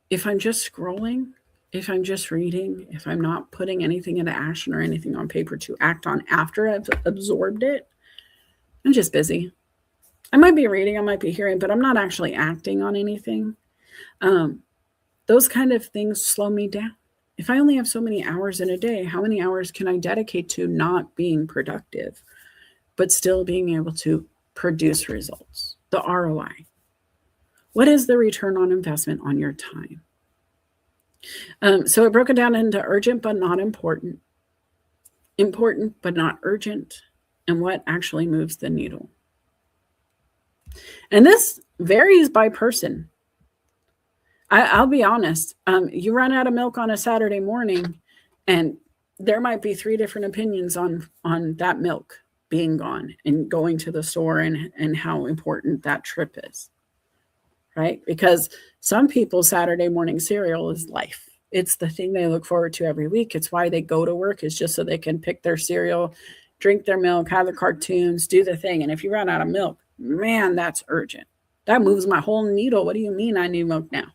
If I'm just scrolling, if I'm just reading, if I'm not putting anything into action or anything on paper to act on after I've absorbed it, I'm just busy. I might be reading, I might be hearing, but I'm not actually acting on anything. Those kind of things slow me down. If I only have so many hours in a day, how many hours can I dedicate to not being productive, but still being able to produce results? The ROI. What is the return on investment on your time? So it broke it down into urgent but not important. important but not urgent, and what actually moves the needle. And this varies by person. I'll be honest. You run out of milk on a Saturday morning, and there might be 3 different opinions on that milk being gone and going to the store and how important that trip is, right? Because some people's Saturday morning cereal is life. It's the thing they look forward to every week. It's why they go to work, is just so they can pick their cereal, drink their milk, have the cartoons, do the thing. And if you run out of milk, man, that's urgent. That moves my whole needle. What do you mean I need milk now?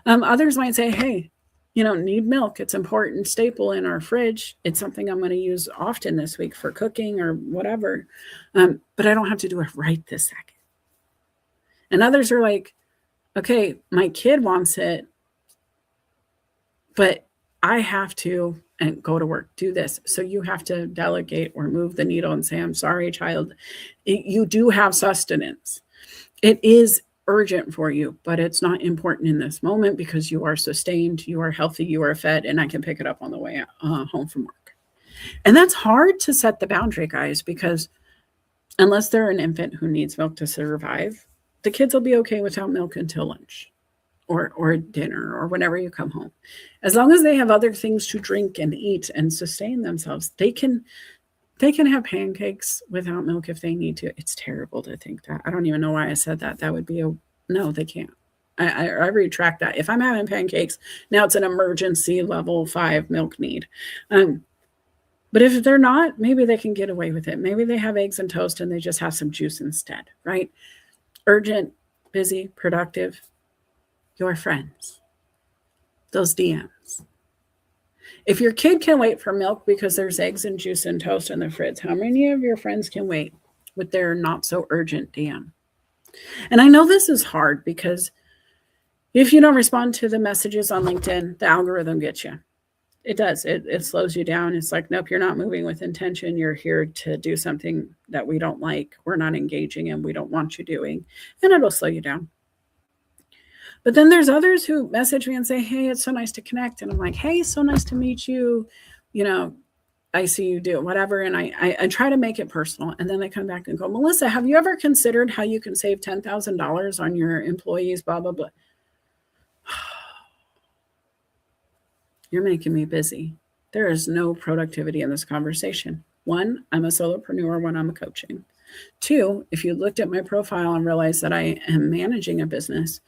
Others might say, hey, need milk. It's an important staple in our fridge. It's something I'm going to use often this week for cooking or whatever. But I don't have to do it right this second. And others are like, okay, my kid wants it, but I have to and go to work, do this. So you have to delegate or move the needle and say, I'm sorry, child. You do have sustenance. It is urgent for you, but it's not important in this moment because you are sustained, you are healthy, you are fed, and I can pick it up on the way home from work. And that's hard to set the boundary, guys, because unless they're an infant who needs milk to survive, the kids will be okay without milk until lunch or dinner or whenever you come home. As long as they have other things to drink and eat and sustain themselves, they can have pancakes without milk if they need to. It's terrible to think that. I don't even know why I said that. That would be no, they can't. I retract that. If I'm having pancakes, now it's an emergency level 5 milk need. But if they're not, maybe they can get away with it. Maybe they have eggs and toast and they just have some juice instead, right? Urgent, busy, productive, your friends, those DMs. If your kid can wait for milk because there's eggs and juice and toast in the fridge, how many of your friends can wait with their not so urgent DM? And I know this is hard because if you don't respond to the messages on LinkedIn, the algorithm gets you. It does. It slows you down. It's like, nope, you're not moving with intention. You're here to do something that we don't like. We're not engaging in. We don't want you doing. And it'll slow you down. But then there's others who message me and say, hey, it's so nice to connect. And I'm like, hey, so nice to meet you. I see you do whatever. And I try to make it personal. And then they come back and go, Melissa, have you ever considered how you can save $10,000 on your employees, blah, blah, blah. You're making me busy. There is no productivity in this conversation. 1, I'm a solopreneur when I'm coaching. 2, if you looked at my profile and realized that I am managing a business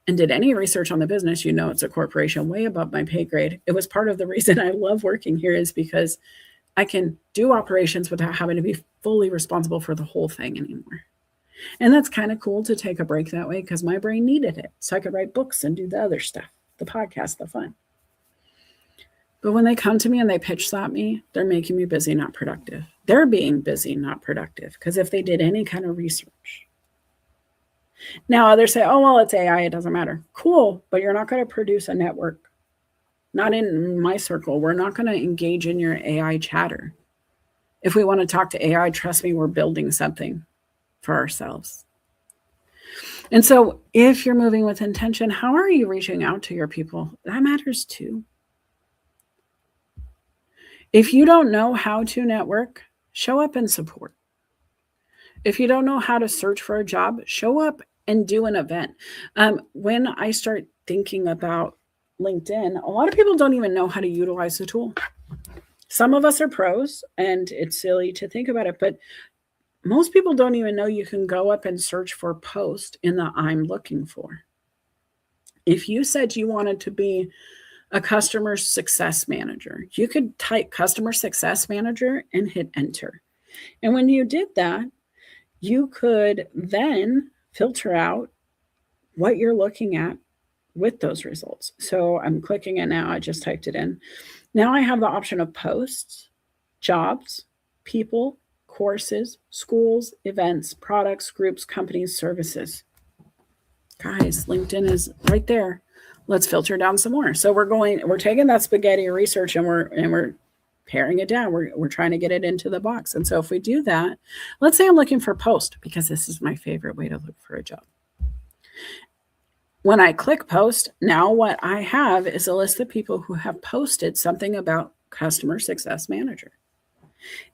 and did any research on the business, it's a corporation way above my pay grade. It was part of the reason I love working here is because I can do operations without having to be fully responsible for the whole thing anymore. And that's kind of cool to take a break that way because my brain needed it. So I could write books and do the other stuff, the podcast, the fun. But when they come to me and they pitch slap me, they're making me busy, not productive. They're being busy, not productive. Because if they did any kind of research. Now others say, oh, well, it's AI. It doesn't matter. Cool. But you're not going to produce a network. Not in my circle. We're not going to engage in your AI chatter. If we want to talk to AI, trust me, we're building something for ourselves. And so if you're moving with intention, how are you reaching out to your people? That matters too. If you don't know how to network, show up and support. If you don't know how to search for a job, show up and do an event. When I start thinking about LinkedIn, a lot of people don't even know how to utilize the tool. Some of us are pros, and it's silly to think about it, but most people don't even know you can go up and search for post in the I'm looking for. If you said you wanted to be a customer success manager, you could type customer success manager and hit enter. And when you did that, you could then filter out what you're looking at with those results. So I'm clicking it now. I just typed it in. Now I have the option of posts, jobs, people, courses, schools, events, products, groups, companies, services. Guys, LinkedIn is right there. Let's filter down some more. So we're taking that spaghetti research and we're paring it down. We're trying to get it into the box. And so if we do that, let's say I'm looking for post, because this is my favorite way to look for a job. When I click post, now what I have is a list of people who have posted something about customer success manager.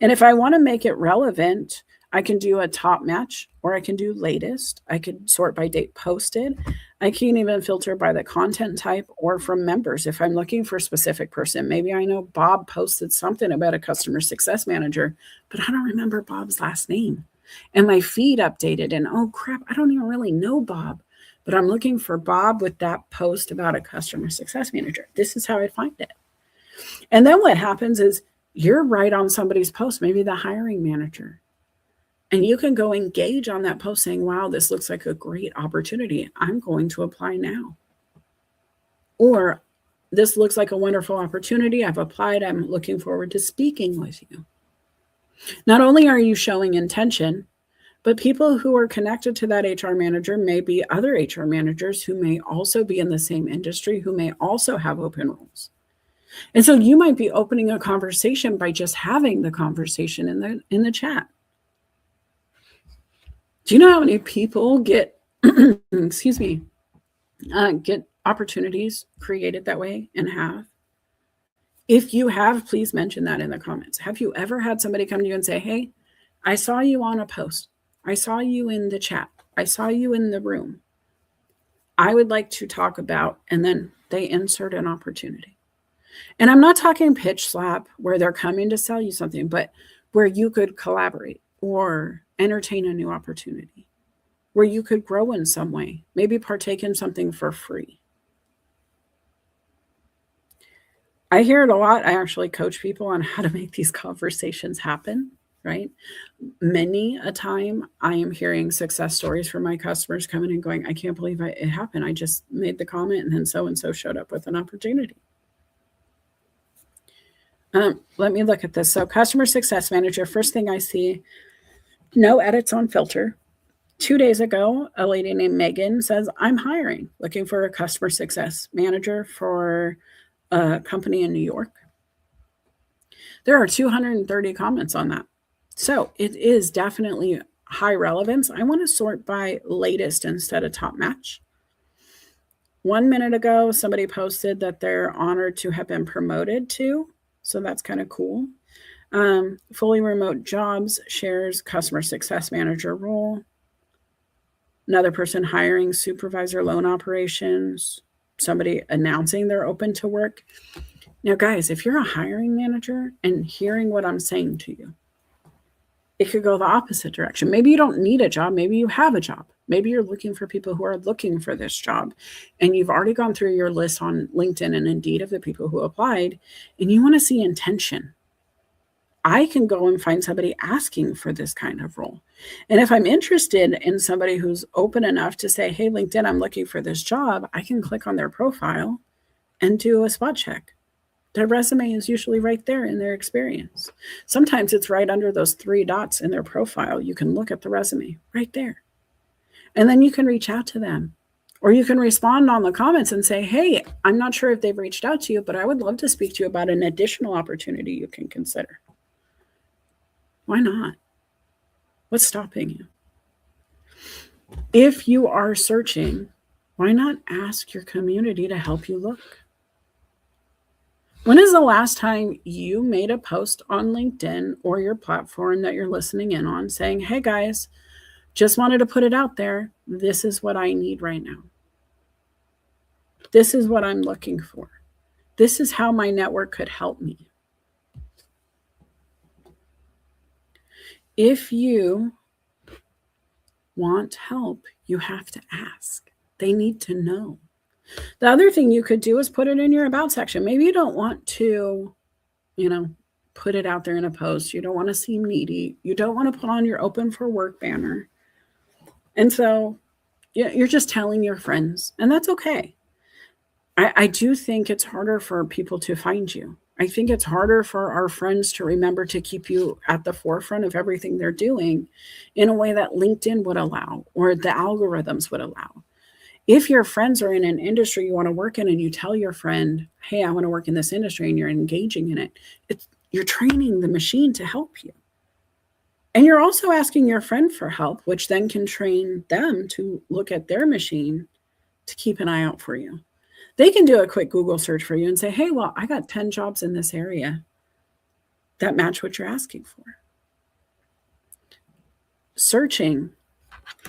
And if I want to make it relevant, I can do a top match or I can do latest. I could sort by date posted. I can even filter by the content type or from members if I'm looking for a specific person. Maybe I know Bob posted something about a customer success manager, but I don't remember Bob's last name. And my feed updated and oh crap, I don't even really know Bob, but I'm looking for Bob with that post about a customer success manager. This is how I find it. And then what happens is you're right on somebody's post, maybe the hiring manager. And you can go engage on that post saying, wow, this looks like a great opportunity. I'm going to apply now. Or this looks like a wonderful opportunity. I've applied. I'm looking forward to speaking with you. Not only are you showing intention, but people who are connected to that HR manager may be other HR managers who may also be in the same industry, who may also have open roles. And so you might be opening a conversation by just having the conversation in the chat. Do you know how many people get, excuse me, get opportunities created that way and have? If you have, please mention that in the comments. Have you ever had somebody come to you and say, hey, I saw you on a post. I saw you in the chat. I saw you in the room. I would like to talk about, and then they insert an opportunity. And I'm not talking pitch slap where they're coming to sell you something, but where you could collaborate or entertain a new opportunity, where you could grow in some way, maybe partake in something for free. I hear it a lot. I actually coach people on how to make these conversations happen, right? Many a time I am hearing success stories from my customers coming and going, I can't believe it happened. I just made the comment and then so-and-so showed up with an opportunity. Let me look at this. So customer success manager, first thing I see, no edits on filter. 2 days ago, a lady named Megan says, I'm hiring, looking for a customer success manager for a company in New York. There are 230 comments on that. So it is definitely high relevance. I want to sort by latest instead of top match. 1 minute ago, somebody posted that they're honored to have been promoted to. So that's kind of cool. Fully remote jobs shares customer success manager role. Another person hiring supervisor loan operations. Somebody announcing they're open to work. Now, guys, if you're a hiring manager and hearing what I'm saying to you, it could go the opposite direction. Maybe you don't need a job. Maybe you have a job. Maybe you're looking for people who are looking for this job and you've already gone through your list on LinkedIn and Indeed of the people who applied and you want to see intention. I can go and find somebody asking for this kind of role. And if I'm interested in somebody who's open enough to say, hey, LinkedIn, I'm looking for this job, I can click on their profile and do a spot check. Their resume is usually right there in their experience. Sometimes it's right under those 3 dots in their profile. You can look at the resume right there. And then you can reach out to them. Or you can respond on the comments and say, hey, I'm not sure if they've reached out to you, but I would love to speak to you about an additional opportunity you can consider. Why not? What's stopping you? If you are searching, why not ask your community to help you look? When is the last time you made a post on LinkedIn or your platform that you're listening in on saying, hey guys, just wanted to put it out there. This is what I need right now. This is what I'm looking for. This is how my network could help me. If you want help, you have to ask. They need to know. The other thing you could do is put it in your about section. Maybe you don't want to, put it out there in a post. You don't want to seem needy. You don't want to put on your open for work banner. And so you're just telling your friends, and that's okay. I do think it's harder for people to find you. I think it's harder for our friends to remember to keep you at the forefront of everything they're doing in a way that LinkedIn would allow or the algorithms would allow. If your friends are in an industry you want to work in and you tell your friend, hey, I want to work in this industry and you're engaging in it, you're training the machine to help you. And you're also asking your friend for help, which then can train them to look at their machine to keep an eye out for you. They can do a quick Google search for you and say, hey, well, I got 10 jobs in this area that match what you're asking for. Searching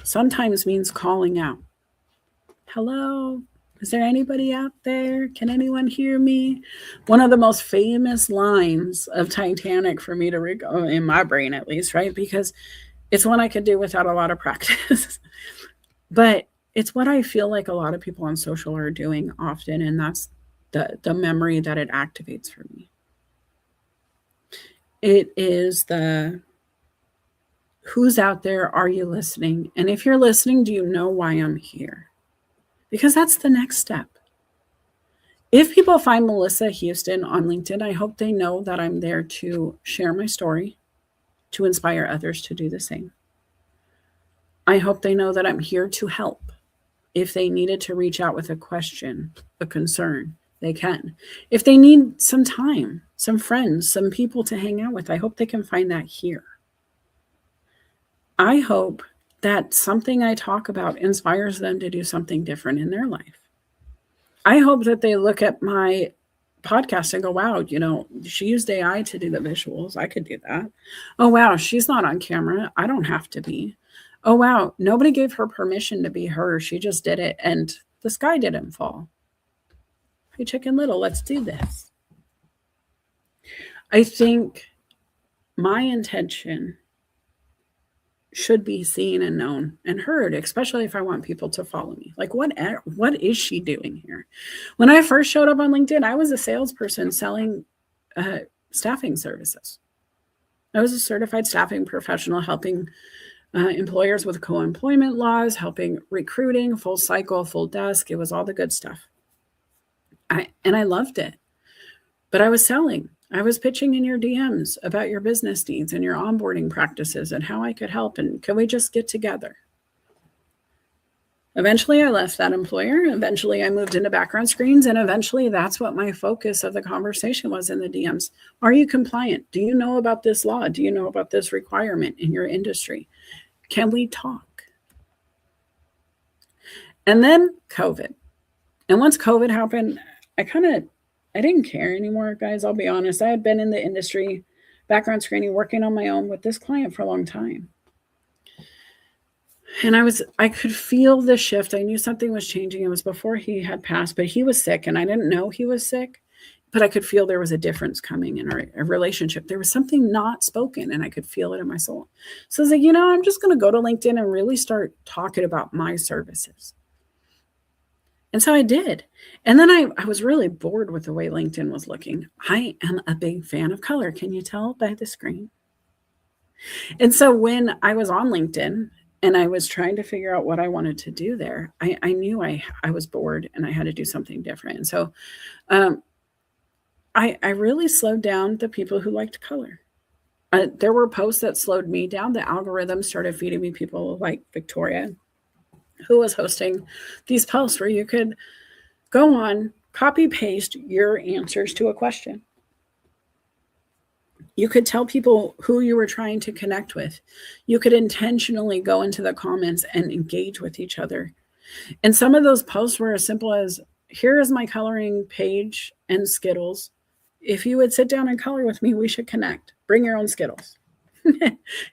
sometimes means calling out. Hello, is there anybody out there? Can anyone hear me? One of the most famous lines of Titanic for me to in my brain, at least, right? Because it's one I could do without a lot of practice. But it's what I feel like a lot of people on social are doing often, and that's the memory that it activates for me. It is the who's out there? Are you listening? And if you're listening, do you know why I'm here? Because that's the next step. If people find Melissa Houston on LinkedIn, I hope they know that I'm there to share my story, to inspire others to do the same. I hope they know that I'm here to help. If they needed to reach out with a question, a concern, they can. If they need some time, some friends, some people to hang out with, I hope they can find that here. I hope that something I talk about inspires them to do something different in their life. I hope that they look at my podcast and go, wow, she used AI to do the visuals. I could do that. Oh, wow, she's not on camera. I don't have to be. Oh, wow, nobody gave her permission to be her. She just did it, and the sky didn't fall. Hey, Chicken Little, let's do this. I think my intention should be seen and known and heard, especially if I want people to follow me. Like, what is she doing here? When I first showed up on LinkedIn, I was a salesperson selling staffing services. I was a certified staffing professional helping employers with co-employment laws, helping recruiting, full cycle, full desk. It was all the good stuff. And I loved it. But I was selling. I was pitching in your DMs about your business needs and your onboarding practices and how I could help. And could we just get together? Eventually, I left that employer. Eventually, I moved into background screens. And eventually, that's what my focus of the conversation was in the DMs. Are you compliant? Do you know about this law? Do you know about this requirement in your industry? Can we talk? And then COVID. And once COVID happened, I didn't care anymore, guys. I'll be honest. I had been in the industry, background screening, working on my own with this client for a long time. And I could feel the shift. I knew something was changing. It was before he had passed, but he was sick and I didn't know he was sick, but I could feel there was a difference coming in our relationship. There was something not spoken and I could feel it in my soul. So I was like, I'm just going to go to LinkedIn and really start talking about my services. And so I did. And then I was really bored with the way LinkedIn was looking. I am a big fan of color. Can you tell by the screen? And so when I was on LinkedIn and I was trying to figure out what I wanted to do there, I knew I was bored and I had to do something different. And so I really slowed down the people who liked color. There were posts that slowed me down. The algorithm started feeding me people like Victoria, who was hosting these posts where you could go on, copy paste your answers to a question. You could tell people who you were trying to connect with. You could intentionally go into the comments and engage with each other. And some of those posts were as simple as, here is my coloring page and Skittles. If you would sit down and color with me, we should connect. Bring your own Skittles.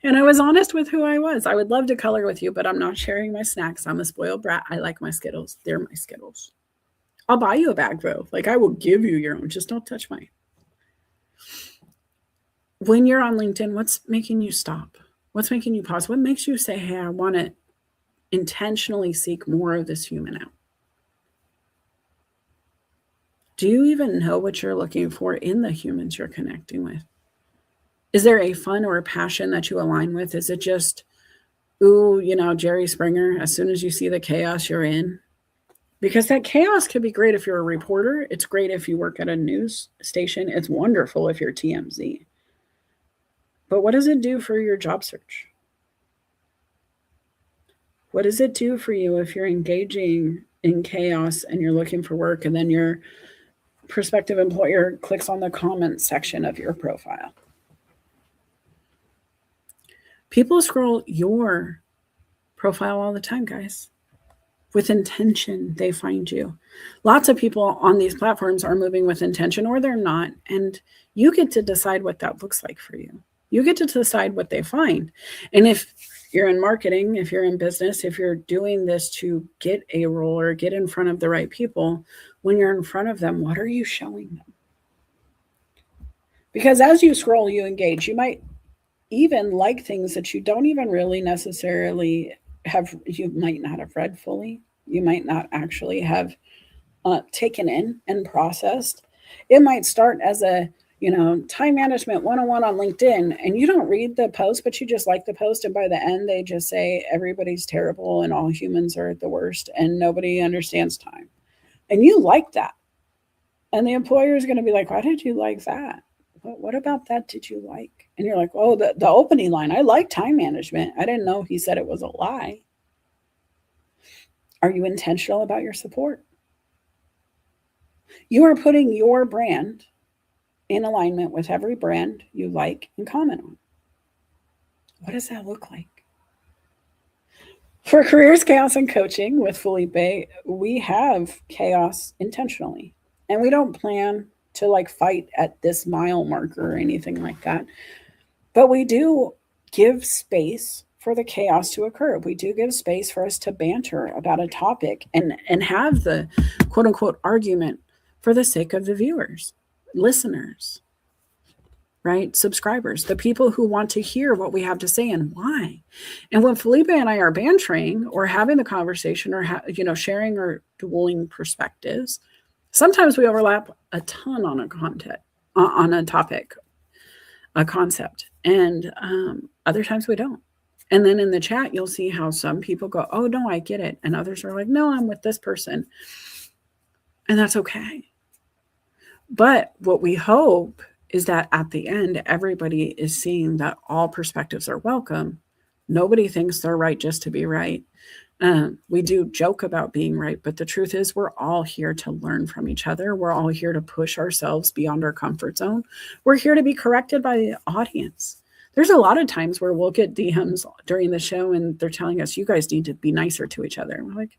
And I was honest with who I was. I would love to color with you, but I'm not sharing my snacks. I'm a spoiled brat. I like my Skittles. They're my Skittles. I'll buy you a bag though. Like, I will give you your own. Just don't touch mine. When you're on LinkedIn, what's making you stop? What's making you pause? What makes you say, hey, I want to intentionally seek more of this human out? Do you even know what you're looking for in the humans you're connecting with? Is there a fun or a passion that you align with? Is it just, Jerry Springer, as soon as you see the chaos, you're in? Because that chaos could be great if you're a reporter. It's great if you work at a news station. It's wonderful if you're TMZ. But what does it do for your job search? What does it do for you if you're engaging in chaos and you're looking for work and then your prospective employer clicks on the comments section of your profile? People scroll your profile all the time, guys. with intention, they find you. Lots of people on these platforms are moving with intention or they're not. And you get to decide what that looks like for you. You get to decide what they find. And if you're in marketing, if you're in business, if you're doing this to get a role or get in front of the right people, when you're in front of them, what are you showing them? Because as you scroll, you engage. You might even like things that you don't even really necessarily have, you might not have read fully. You might not actually have taken in and processed. It might start as a, time management 101 on LinkedIn, and you don't read the post, but you just like the post. And by the end, they just say everybody's terrible and all humans are the worst and nobody understands time. And you like that. And the employer is going to be like, why did you like that? What about that did you like? And you're like, oh, the opening line, I like time management. I didn't know he said it was a lie. Are you intentional about your support? You are putting your brand in alignment with every brand you like and comment on. What does that look like? For Careers, Chaos, and Coaching with Felipe, we have chaos intentionally. And we don't plan to fight at this mile marker or anything like that. But we do give space for the chaos to occur. We do give space for us to banter about a topic and have the quote unquote argument for the sake of the viewers, listeners, right? Subscribers, the people who want to hear what we have to say and why. And when Felipe and I are bantering or having the conversation or, sharing our dueling perspectives, sometimes we overlap a ton on a topic, a concept, and other times we don't. And then in the chat, you'll see how some people go, oh, no, I get it. And others are like, no, I'm with this person. And that's okay. But what we hope is that at the end, everybody is seeing that all perspectives are welcome. Nobody thinks they're right just to be right. We do joke about being right, but the truth is we're all here to learn from each other. We're all here to push ourselves beyond our comfort zone. We're here to be corrected by the audience. There's a lot of times where we'll get DMs during the show and they're telling us, you guys need to be nicer to each other. And we're like,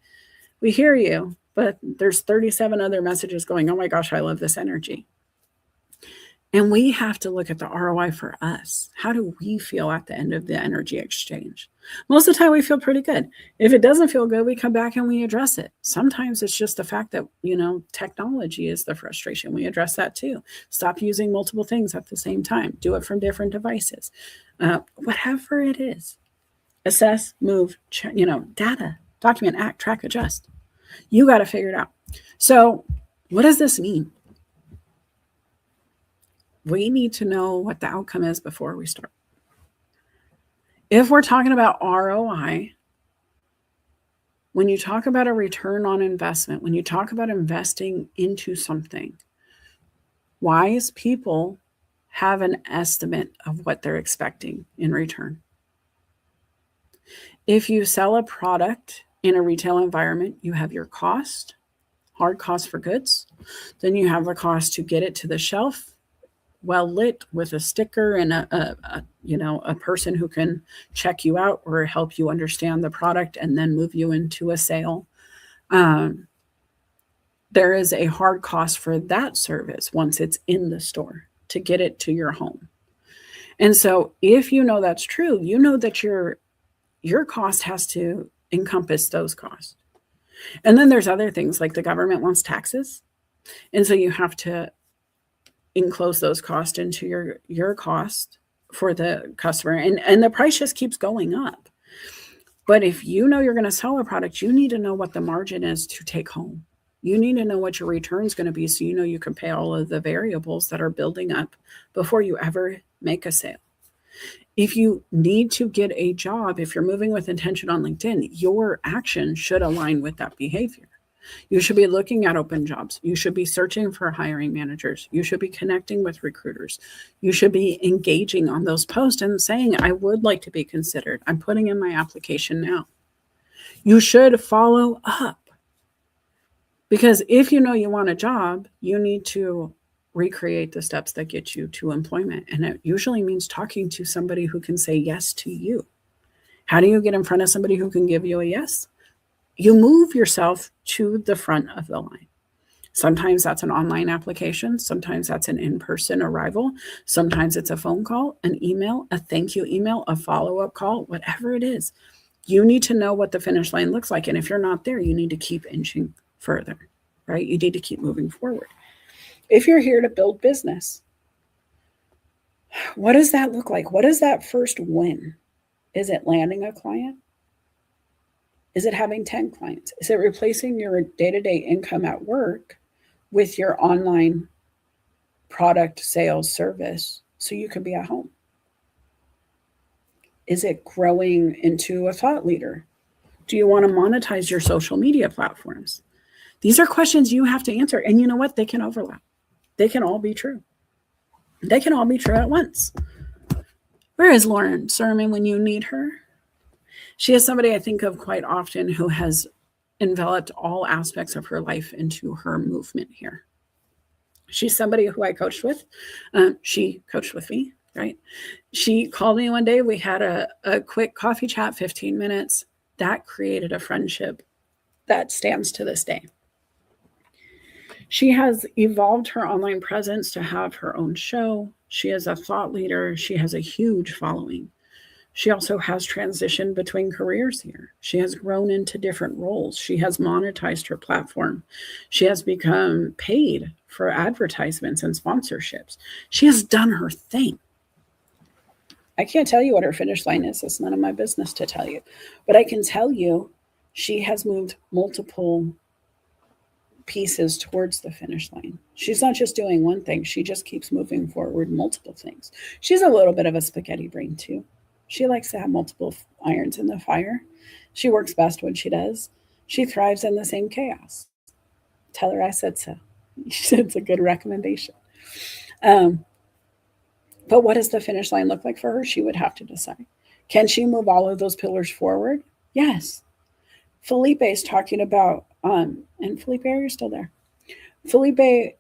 we hear you, but there's 37 other messages going, oh my gosh, I love this energy. And we have to look at the ROI for us. How do we feel at the end of the energy exchange? Most of the time we feel pretty good. If it doesn't feel good, we come back and we address it. Sometimes it's just the fact that, technology is the frustration. We address that too. Stop using multiple things at the same time. Do it from different devices. Whatever it is. Assess, move, data, document, act, track, adjust. You got to figure it out. So what does this mean? We need to know what the outcome is before we start. If we're talking about ROI, when you talk about a return on investment, when you talk about investing into something, wise people have an estimate of what they're expecting in return. If you sell a product in a retail environment, you have your cost, hard cost for goods. Then you have the cost to get it to the shelf, well lit with a sticker and a person who can check you out or help you understand the product and then move you into a sale. There is a hard cost for that service once it's in the store to get it to your home. And so if you know that's true, you know that your cost has to encompass those costs. And then there's other things like the government wants taxes. And so you have to enclose those costs into your cost for the customer. And the price just keeps going up. But if you know you're going to sell a product, you need to know what the margin is to take home. You need to know what your return is going to be so you know you can pay all of the variables that are building up before you ever make a sale. If you need to get a job, if you're moving with intention on LinkedIn, your action should align with that behavior. You should be looking at open jobs. You should be searching for hiring managers. You should be connecting with recruiters. You should be engaging on those posts and saying, I would like to be considered. I'm putting in my application now. You should follow up. Because if you know you want a job, you need to recreate the steps that get you to employment. And it usually means talking to somebody who can say yes to you. How do you get in front of somebody who can give you a yes? you move yourself to the front of the line. Sometimes that's an online application. Sometimes that's an in-person arrival. Sometimes it's a phone call, an email, a thank you email, a follow-up call, whatever it is. You need to know what the finish line looks like. And if you're not there, you need to keep inching further, right? You need to keep moving forward. If you're here to build business, what does that look like? What is that first win? Is it landing a client? Is it having 10 clients? Is it replacing your day-to-day income at work with your online product sales service so you can be at home? Is it growing into a thought leader? Do you want to monetize your social media platforms? These are questions you have to answer. And you know what? They can overlap. They can all be true. They can all be true at once. Where is Lauren Sermon when you need her? She is somebody I think of quite often who has enveloped all aspects of her life into her movement here. She's somebody who I coached with. She coached with me, right? She called me one day. We had a quick coffee chat, 15 minutes. That created a friendship that stands to this day. She has evolved her online presence to have her own show. She is a thought leader. She has a huge following. She also has transitioned between careers here. She has grown into different roles. She has monetized her platform. She has become paid for advertisements and sponsorships. She has done her thing. I can't tell you what her finish line is. It's none of my business to tell you. But I can tell you she has moved multiple pieces towards the finish line. She's not just doing one thing. She just keeps moving forward multiple things. She's a little bit of a spaghetti brain too. She likes to have multiple irons in the fire. She works best when she does. She thrives in the same chaos. Tell her I said so. It's a good recommendation. But what does the finish line look like for her? She would have to decide. Can she move all of those pillars forward? Yes. Felipe is talking about, and Felipe, are you still there? Felipe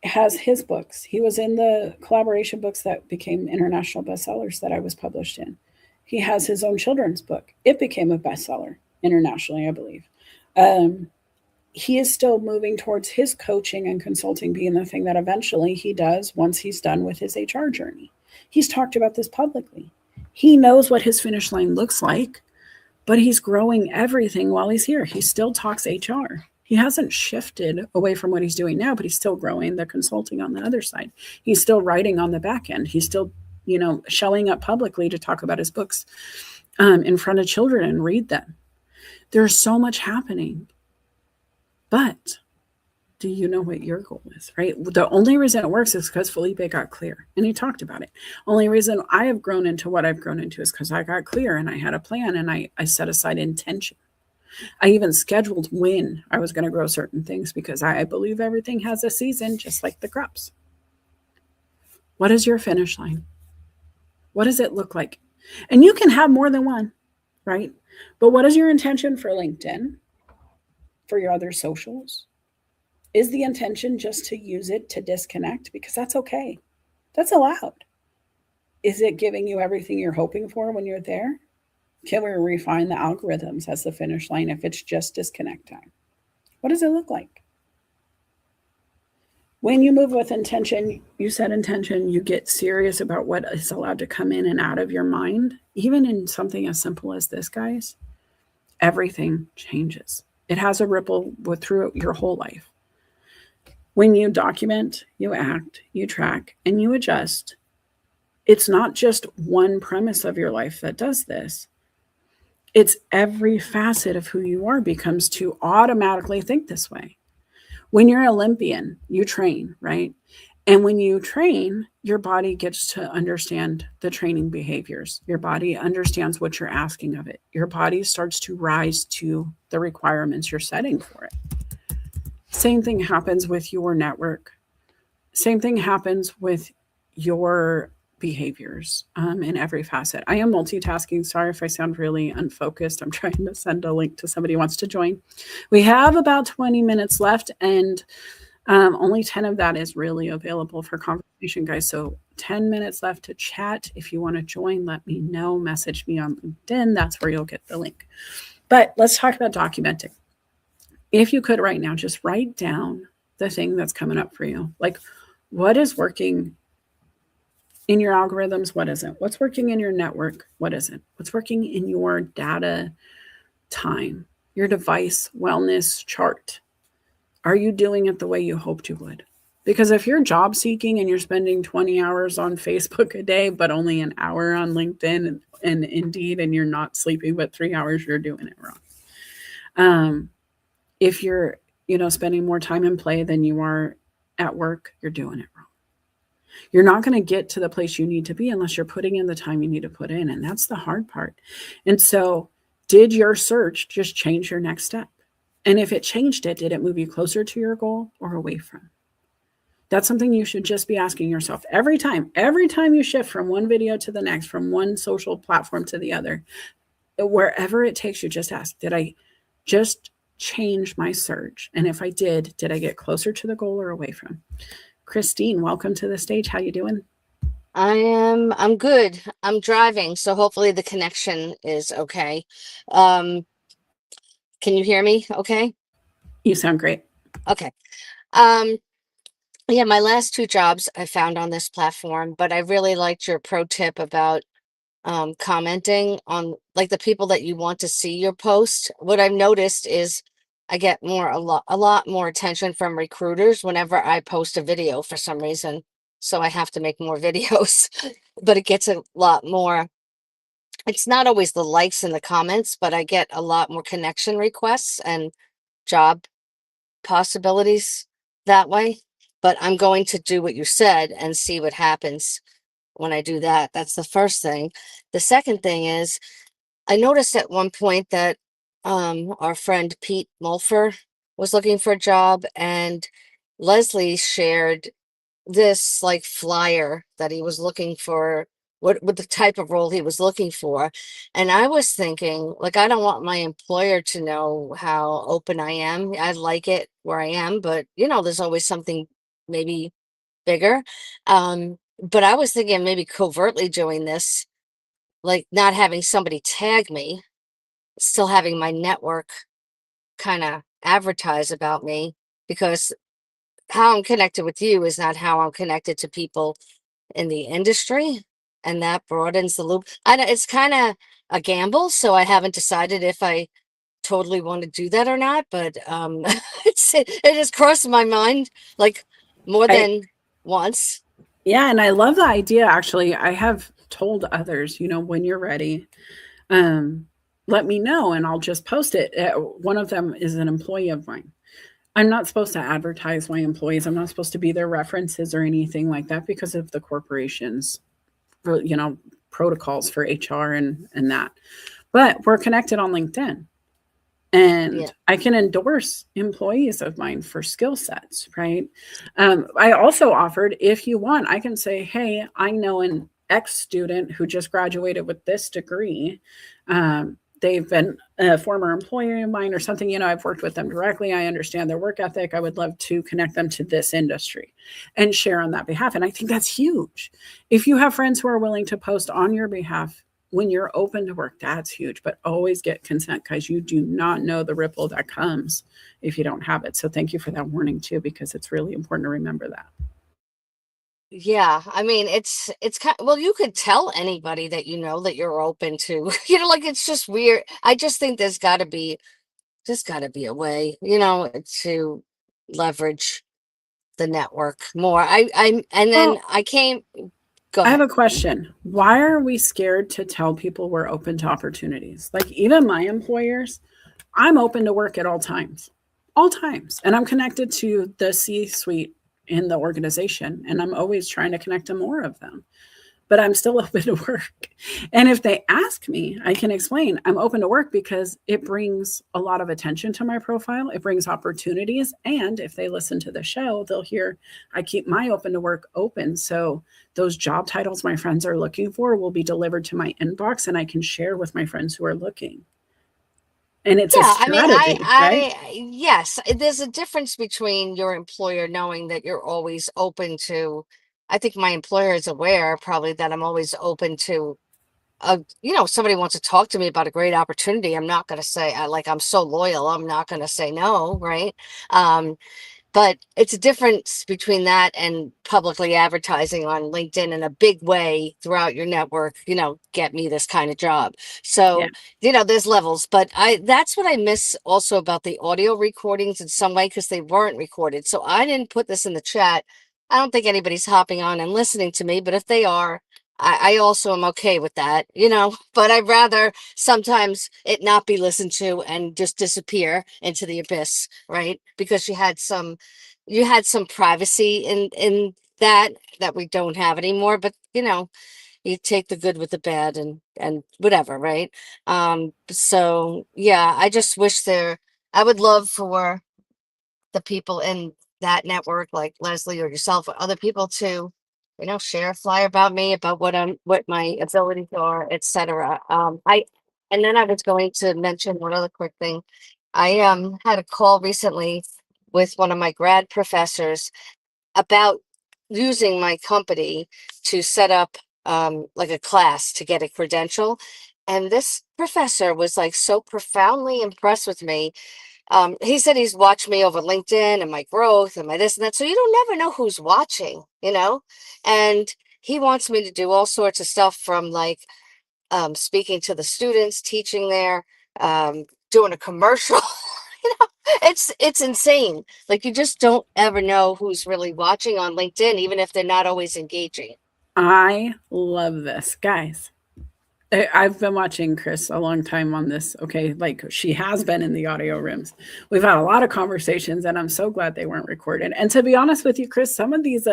has his books. He was in the collaboration books that became international bestsellers that I was published in. He has his own children's book. It became a bestseller internationally, I believe. He is still moving towards his coaching and consulting being the thing that eventually he does once he's done with his HR journey. He's talked about this publicly. He knows what his finish line looks like, but he's growing everything while he's here. He still talks HR. He hasn't shifted away from what he's doing now, but he's still growing the consulting on the other side. He's still writing on the back end. He's still, showing up publicly to talk about his books in front of children and read them. There's so much happening. But do you know what your goal is, right? The only reason it works is because Felipe got clear and he talked about it. Only reason I have grown into what I've grown into is because I got clear and I had a plan and I set aside intention. I even scheduled when I was going to grow certain things because I believe everything has a season, just like the crops. What is your finish line? What does it look like? And you can have more than one, right? But what is your intention for LinkedIn? For your other socials? Is the intention just to use it to disconnect? Because that's okay. That's allowed. Is it giving you everything you're hoping for when you're there? Can we refine the algorithms as the finish line if it's just disconnect time? What does it look like? When you move with intention, you set intention, you get serious about what is allowed to come in and out of your mind. Even in something as simple as this, guys, everything changes. It has a ripple through your whole life. When you document, you act, you track, and you adjust, it's not just one premise of your life that does this. It's every facet of who you are becomes to automatically think this way. When you're an Olympian, you train, right? And when you train, your body gets to understand the training behaviors. Your body understands what you're asking of it. Your body starts to rise to the requirements you're setting for it. Same thing happens with your network. Same thing happens with your behaviors in every facet. I am multitasking. Sorry if I sound really unfocused. I'm trying to send a link to somebody who wants to join. We have about 20 minutes left and only 10 of that is really available for conversation, guys. So 10 minutes left to chat. If you want to join, let me know. Message me on LinkedIn. That's where you'll get the link. But let's talk about documenting. If you could right now, just write down the thing that's coming up for you. Like, what is working in your algorithms? What isn't? What's working in your network? What isn't? What's working in your data time, your device wellness chart? Are you doing it the way you hoped you would? Because if you're job seeking and you're spending 20 hours on Facebook a day, but only an hour on LinkedIn and Indeed, and you're not sleeping but 3 hours, you're doing it wrong. If you're, spending more time in play than you are at work, you're doing it wrong. You're not going to get to the place you need to be unless you're putting in the time you need to put in. And that's the hard part. And so did your search just change your next step? And if it changed it, did it move you closer to your goal or away from? That's something you should just be asking yourself every time you shift from one video to the next, from one social platform to the other, wherever it takes you, just ask, did I just change my search? And if I did I get closer to the goal or away from? Christine, welcome to the stage. How you doing? I'm good. I'm driving, so hopefully the connection is okay. Can you hear me okay? You sound great. Okay. Yeah, my last 2 jobs I found on this platform, but I really liked your pro tip about commenting on like the people that you want to see your post. What I've noticed is I get a lot more attention from recruiters whenever I post a video for some reason. So I have to make more videos, but it gets a lot more. It's not always the likes and the comments, but I get a lot more connection requests and job possibilities that way. But I'm going to do what you said and see what happens when I do that. That's the first thing. The second thing is I noticed at one point that our friend Pete Mulfer was looking for a job, and Leslie shared this like flyer that he was looking for, what the type of role he was looking for. And I was thinking, like, I don't want my employer to know how open I am. I like it where I am, but there's always something maybe bigger. But I was thinking maybe covertly doing this, like not having somebody tag me, still having my network kind of advertise about me, because how I'm connected with you is not how I'm connected to people in the industry, and that broadens the loop. I know it's kind of a gamble, so I haven't decided if I totally want to do that or not, but it has crossed my mind like more than once. Yeah, and I love the idea. Actually, I have told others, when you're ready, let me know and I'll just post it. One of them is an employee of mine. I'm not supposed to advertise my employees. I'm not supposed to be their references or anything like that because of the corporation's, protocols for HR and that. But we're connected on LinkedIn. And I can endorse employees of mine for skill sets, right? I also offered, if you want, I can say, hey, I know an X student who just graduated with this degree. They've been a former employee of mine or something, I've worked with them directly. I understand their work ethic. I would love to connect them to this industry and share on that behalf. And I think that's huge. If you have friends who are willing to post on your behalf when you're open to work, that's huge. But always get consent, because you do not know the ripple that comes if you don't have it. So thank you for that warning too, because it's really important to remember that. Yeah, I mean, it's kind well, you could tell anybody that that you're open to. Like, it's just weird. I just think there's got to be a way, to leverage the network more. And then Well, I came. Go I have ahead. a question. Why are we scared to tell people we're open to opportunities? Like, even my employers, I'm open to work at all times, and I'm connected to the C-suite in the organization, and I'm always trying to connect to more of them, but I'm still open to work. And if they ask me, I can explain I'm open to work because it brings a lot of attention to my profile. It brings opportunities. And if they listen to the show, they'll hear I keep my open to work open. So those job titles my friends are looking for will be delivered to my inbox, and I can share with my friends who are looking. And it's a Yeah, I mean, strategy, right? yes, there's a difference between your employer knowing that you're always open to I think my employer is aware probably that I'm always open to, somebody wants to talk to me about a great opportunity. I'm not going to say, I'm so loyal, I'm not going to say no, right? Um, but it's a difference between that and publicly advertising on LinkedIn in a big way throughout your network, get me this kind of job. Yeah. So, there's levels, but that's what I miss also about the audio recordings in some way, because they weren't recorded. So I didn't put this in the chat. I don't think anybody's hopping on and listening to me, but if they are, I also am okay with that, but I'd rather sometimes it not be listened to and just disappear into the abyss, right? Because you had some privacy in that we don't have anymore, but you take the good with the bad and whatever, right? So yeah, I just wish I would love for the people in that network, like Leslie or yourself or other people, to share a flyer about me, about what my abilities are, etc. And then I was going to mention one other quick thing. I had a call recently with one of my grad professors about using my company to set up like a class to get a credential. And this professor was like so profoundly impressed with me. He said he's watched me over LinkedIn and my growth and my this and that. So you don't never know who's watching, and he wants me to do all sorts of stuff, from like speaking to the students, teaching there, doing a commercial. It's insane. Like, you just don't ever know who's really watching on LinkedIn, even if they're not always engaging. I love this, guys. I've been watching Chris a long time on this. Okay. Like, she has been in the audio rooms. We've had a lot of conversations, and I'm so glad they weren't recorded. And to be honest with you, Chris, some of these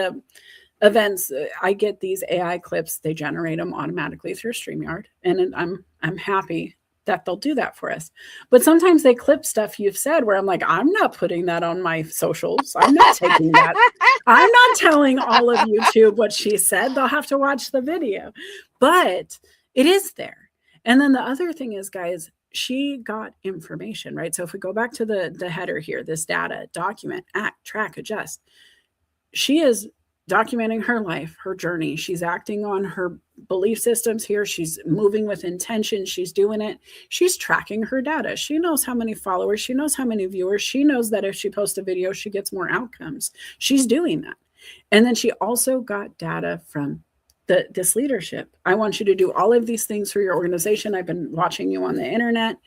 events, I get these AI clips, they generate them automatically through StreamYard. And I'm happy that they'll do that for us. But sometimes they clip stuff you've said where I'm like, I'm not putting that on my socials. I'm not taking that. I'm not telling all of YouTube what she said. They'll have to watch the video. But it is there. And then the other thing is, guys, she got information, right? So if we go back to the header here, this data, document, act, track, adjust, she is documenting her life, her journey. She's acting on her belief systems here. She's moving with intention. She's doing it. She's tracking her data. She knows how many followers. She knows how many viewers. She knows that if she posts a video, she gets more outcomes. She's doing that. And then she also got data from this leadership. I want you to do all of these things for your organization. I've been watching you on the internet.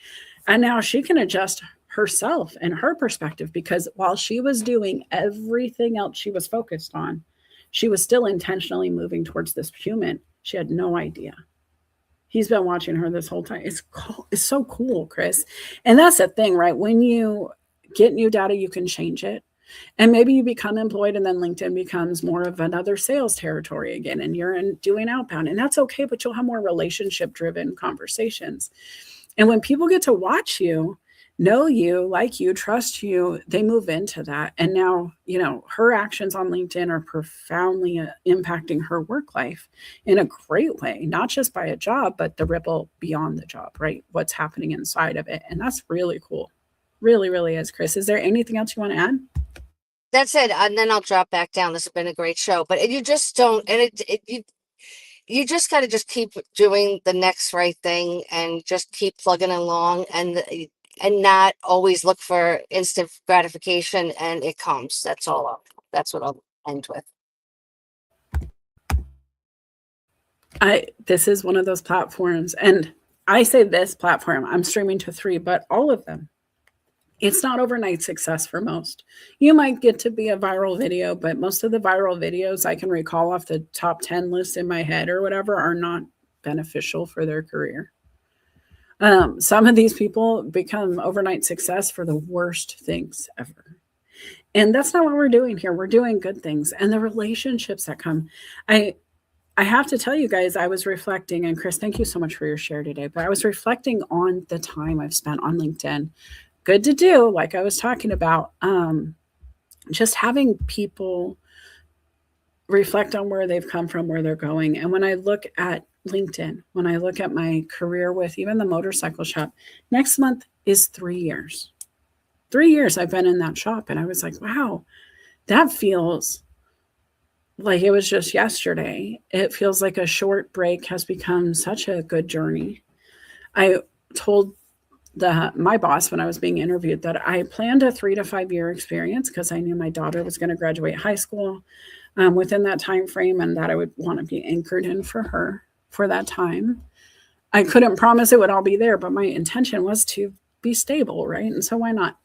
And now she can adjust herself and her perspective, because while she was doing everything else she was focused on, she was still intentionally moving towards this human. She had no idea. He's been watching her this whole time. It's so cool, Chris. And that's the thing, right? When you get new data, you can change it. And maybe you become employed, and then LinkedIn becomes more of another sales territory again, and you're doing outbound. And that's okay, but you'll have more relationship-driven conversations. And when people get to watch you, know you, like you, trust you, they move into that. And now, her actions on LinkedIn are profoundly impacting her work life in a great way, not just by a job, but the ripple beyond the job, right? What's happening inside of it. And that's really cool. Really, really is, Chris. Is there anything else you want to add? That's it. And then I'll drop back down. This has been a great show, but you just don't, and you just got to just keep doing the next right thing and just keep plugging along, and not always look for instant gratification, and it comes. That's what I'll end with. This is one of those platforms, and I say this platform, I'm streaming to 3, but all of them, it's not overnight success for most. You might get to be a viral video, but most of the viral videos I can recall off the top 10 list in my head or whatever are not beneficial for their career. Some of these people become overnight success for the worst things ever. And that's not what we're doing here. We're doing good things, and the relationships that come. I have to tell you guys, I was reflecting, and Chris, thank you so much for your share today, but I was reflecting on the time I've spent on LinkedIn. Good to do, like I was talking about, just having people reflect on where they've come from, where they're going. And when I look at LinkedIn, when I look at my career with even the motorcycle shop, next month is 3 years. 3 years I've been in that shop. And I was like, wow, that feels like it was just yesterday. It feels like a short break has become such a good journey. I told my boss when I was being interviewed that I planned a 3 to 5 year experience because I knew my daughter was going to graduate high school within that time frame, and that I would want to be anchored in for her for that time. I couldn't promise it would all be there, but my intention was to be stable, right? And so why not?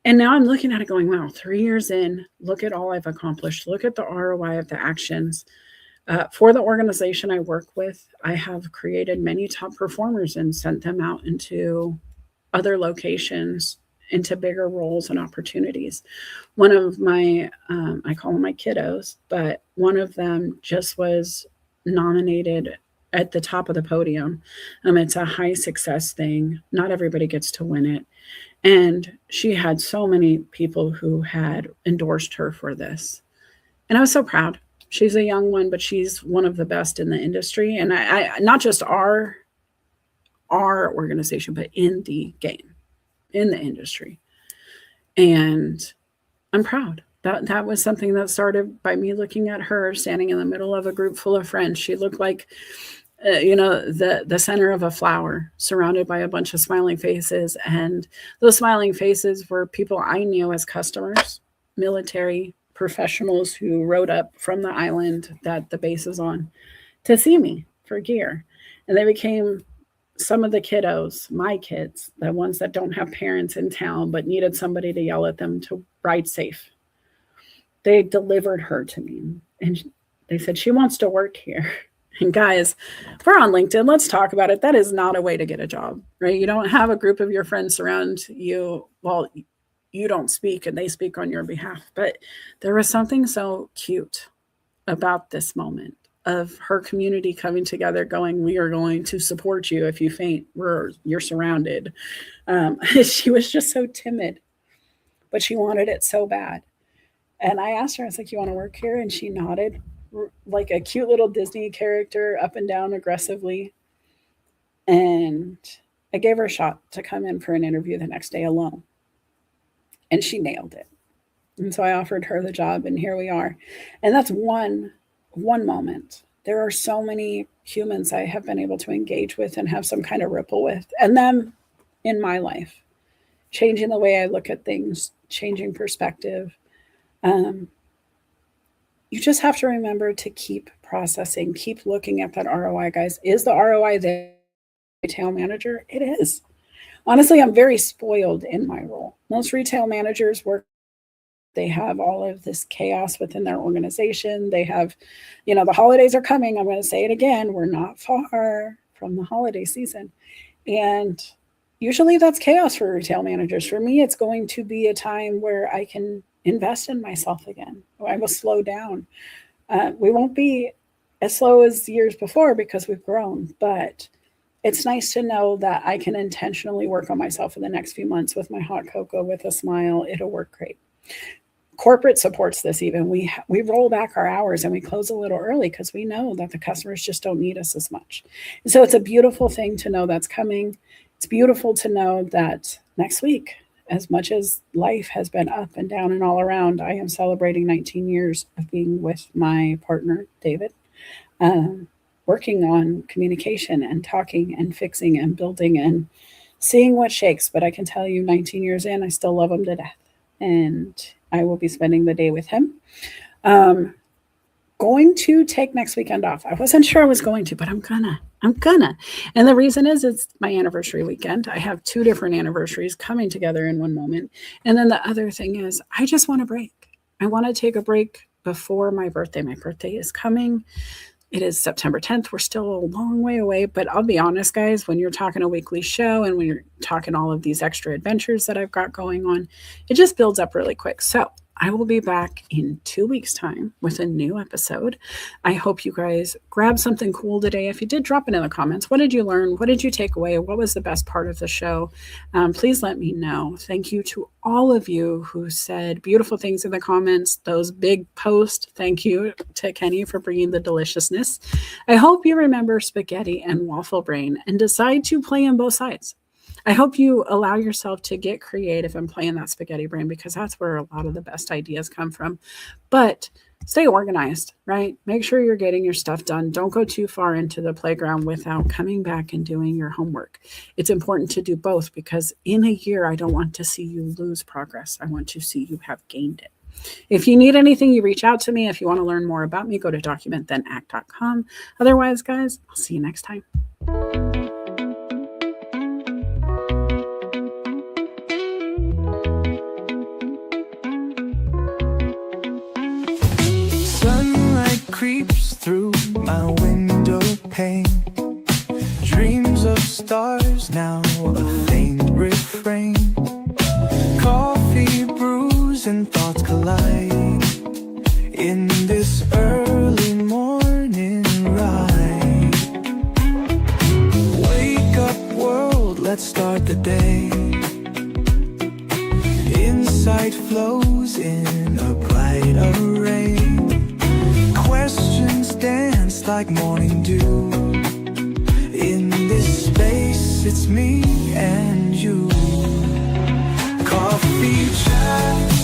And now I'm looking at it going, wow, 3 years in, look at all I've accomplished. Look at the ROI of the actions. For the organization I work with, I have created many top performers and sent them out into other locations, into bigger roles and opportunities. One of my, I call them my kiddos, but one of them just was nominated at the top of the podium. It's a high success thing. Not everybody gets to win it. And she had so many people who had endorsed her for this. And I was so proud. She's a young one, but she's one of the best in the industry. And I not just our organization, but in the game, in the industry. And I'm proud. That was something that started by me looking at her standing in the middle of a group full of friends. She looked like, the center of a flower surrounded by a bunch of smiling faces. And those smiling faces were people I knew as customers, military professionals who rode up from the island that the base is on to see me for gear. And they became some of the kiddos, my kids, the ones that don't have parents in town, but needed somebody to yell at them to ride safe. They delivered her to me, and they said, she wants to work here. And guys, if we're on LinkedIn, let's talk about it. That is not a way to get a job, right? You don't have a group of your friends surround you. Well, you don't speak and they speak on your behalf. But there was something so cute about this moment of her community coming together going, we are going to support you. If you faint, you're surrounded. She was just so timid, but she wanted it so bad. And I asked her, I was like, you want to work here? And she nodded like a cute little Disney character, up and down aggressively. And I gave her a shot to come in for an interview the next day alone. And she nailed it. And so I offered her the job, and here we are. And that's one moment. There are so many humans I have been able to engage with and have some kind of ripple with, and them in my life, changing the way I look at things, changing perspective. You just have to remember to keep processing, keep looking at that ROI, guys. Is the ROI the retail manager? It is. Honestly, I'm very spoiled in my role. Most retail managers they have all of this chaos within their organization. They have, the holidays are coming. I'm going to say it again. We're not far from the holiday season. And usually that's chaos for retail managers. For me, it's going to be a time where I can invest in myself again. I will slow down. We won't be as slow as years before because we've grown, but it's nice to know that I can intentionally work on myself in the next few months with my hot cocoa, with a smile. It'll work great. Corporate supports this even. We roll back our hours and we close a little early because we know that the customers just don't need us as much. And so it's a beautiful thing to know that's coming. It's beautiful to know that next week, as much as life has been up and down and all around, I am celebrating 19 years of being with my partner, David, working on communication and talking and fixing and building and seeing what shakes. But I can tell you 19 years in, I still love him to death. And I will be spending the day with him. Going to take next weekend off. I wasn't sure I was going to, but I'm gonna. And the reason is it's my anniversary weekend. I have 2 different anniversaries coming together in one moment. And then the other thing is I just want a break. I want to take a break before my birthday. My birthday is coming. It is September 10th. We're still a long way away, but I'll be honest, guys, when you're talking a weekly show and when you're talking all of these extra adventures that I've got going on, it just builds up really quick. So I will be back in 2 weeks' time with a new episode. I hope you guys grab something cool today. If you did, drop it in the comments. What did you learn? What did you take away? What was the best part of the show? Please let me know. Thank you to all of you who said beautiful things in the comments, those big posts. Thank you to Kenny for bringing the deliciousness. I hope you remember spaghetti and waffle brain and decide to play on both sides. I hope you allow yourself to get creative and play in that spaghetti brain because that's where a lot of the best ideas come from. But stay organized, right? Make sure you're getting your stuff done. Don't go too far into the playground without coming back and doing your homework. It's important to do both because in a year, I don't want to see you lose progress. I want to see you have gained it. If you need anything, you reach out to me. If you want to learn more about me, go to documentthenact.com. Otherwise, guys, I'll see you next time. Sunlight creeps through my window pane. Dreams of stars, now a faint refrain. Coffee brews and thoughts collide in this early morning ride. Wake up world, let's start the day. Insight flows in a bright array. Questions dance like morning dew. In this space, it's me and you. Coffee chats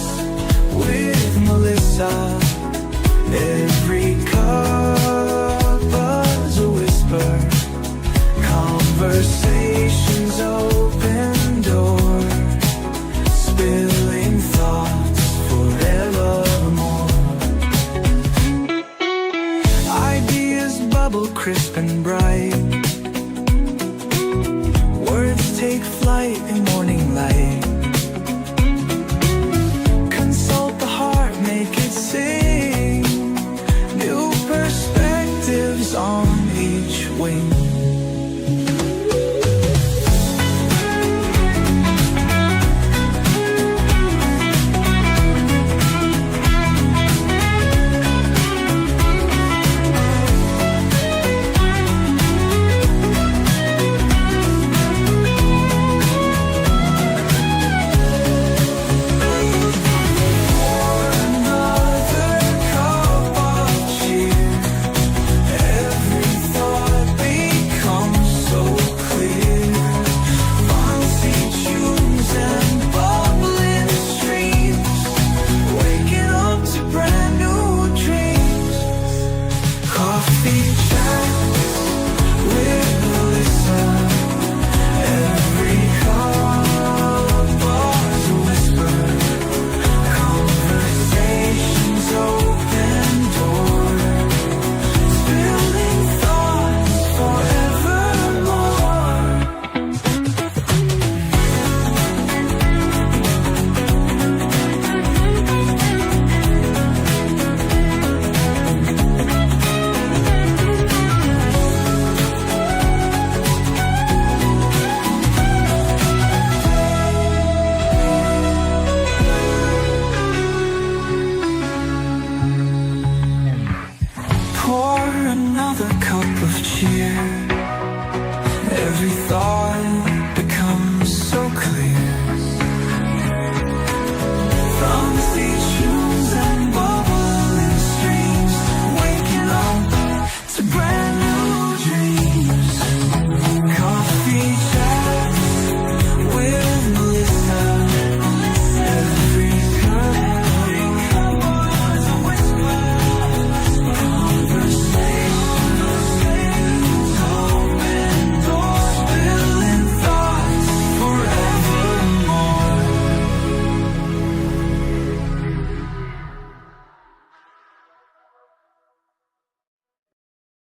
with Melissa. Every cup is a whisper. Conversations open doors. Spilling thoughts forevermore. Ideas bubble crisp and bright. Words take flight in morning light.